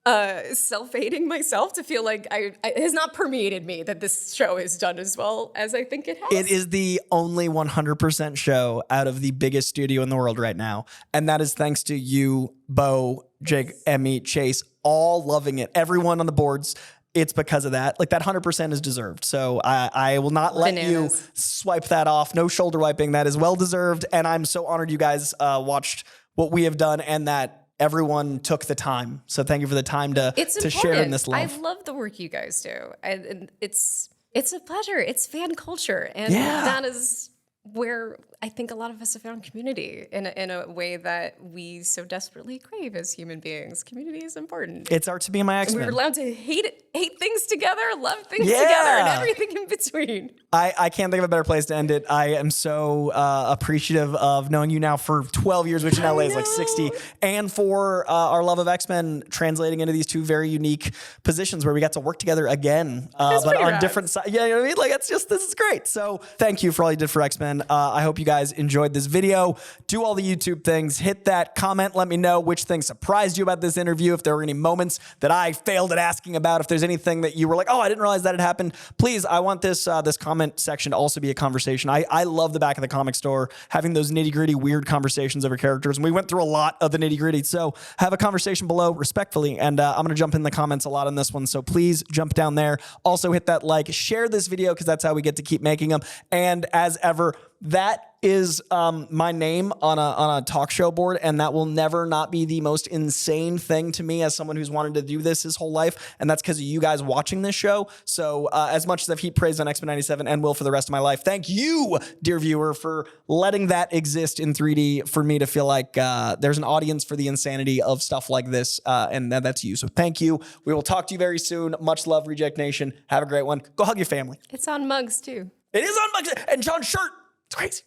self-hating myself to feel like it has not permeated me that this show is done as well as I think it has. It is the only 100% show out of the biggest studio in the world right now. And that is thanks to you, Beau, Jake, Emmy, Chase, all loving it. Everyone on the boards. It's because of that. Like, that 100% is deserved. So I will not let you swipe that off. No shoulder wiping. That is well deserved. And I'm so honored you guys watched what we have done and that everyone took the time. So thank you for the time to share in this love. I love the work you guys do. And it's a pleasure. It's fan culture. And that is where I think a lot of us have found community in a way that we so desperately crave as human beings. Community is important. It's art to be my X-Men. We're allowed to hate things together, love things together, and everything in between. I can't think of a better place to end it. I am so appreciative of knowing you now for 12 years, which in LA is like 60, and for our love of X-Men translating into these two very unique positions where we got to work together again, but on different sides. Yeah, you know what I mean? Like, this is great. So thank you for all you did for X-Men. I hope you guys enjoyed this video. Do all the YouTube things. Hit that comment. Let me know which thing surprised you about this interview. If there were any moments that I failed at asking about. If there's anything that you were like, oh, I didn't realize that had happened. Please, I want this comment section to also be a conversation. I love the back of the comic store, having those nitty-gritty weird conversations over characters. And we went through a lot of the nitty-gritty. So have a conversation below respectfully. And I'm going to jump in the comments a lot on this one. So please jump down there. Also hit that like, share this video because that's how we get to keep making them. And as ever, that is my name on a talk show board, and that will never not be the most insane thing to me as someone who's wanted to do this his whole life, and that's because of you guys watching this show. So as much as I've heaped praise on X-Men 97 and will for the rest of my life, thank you, dear viewer, for letting that exist in 3D for me to feel like there's an audience for the insanity of stuff like this, and that's you. So thank you. We will talk to you very soon. Much love, Reject Nation. Have a great one. Go hug your family. It's on mugs, too. It is on mugs, and John's shirt. It's crazy.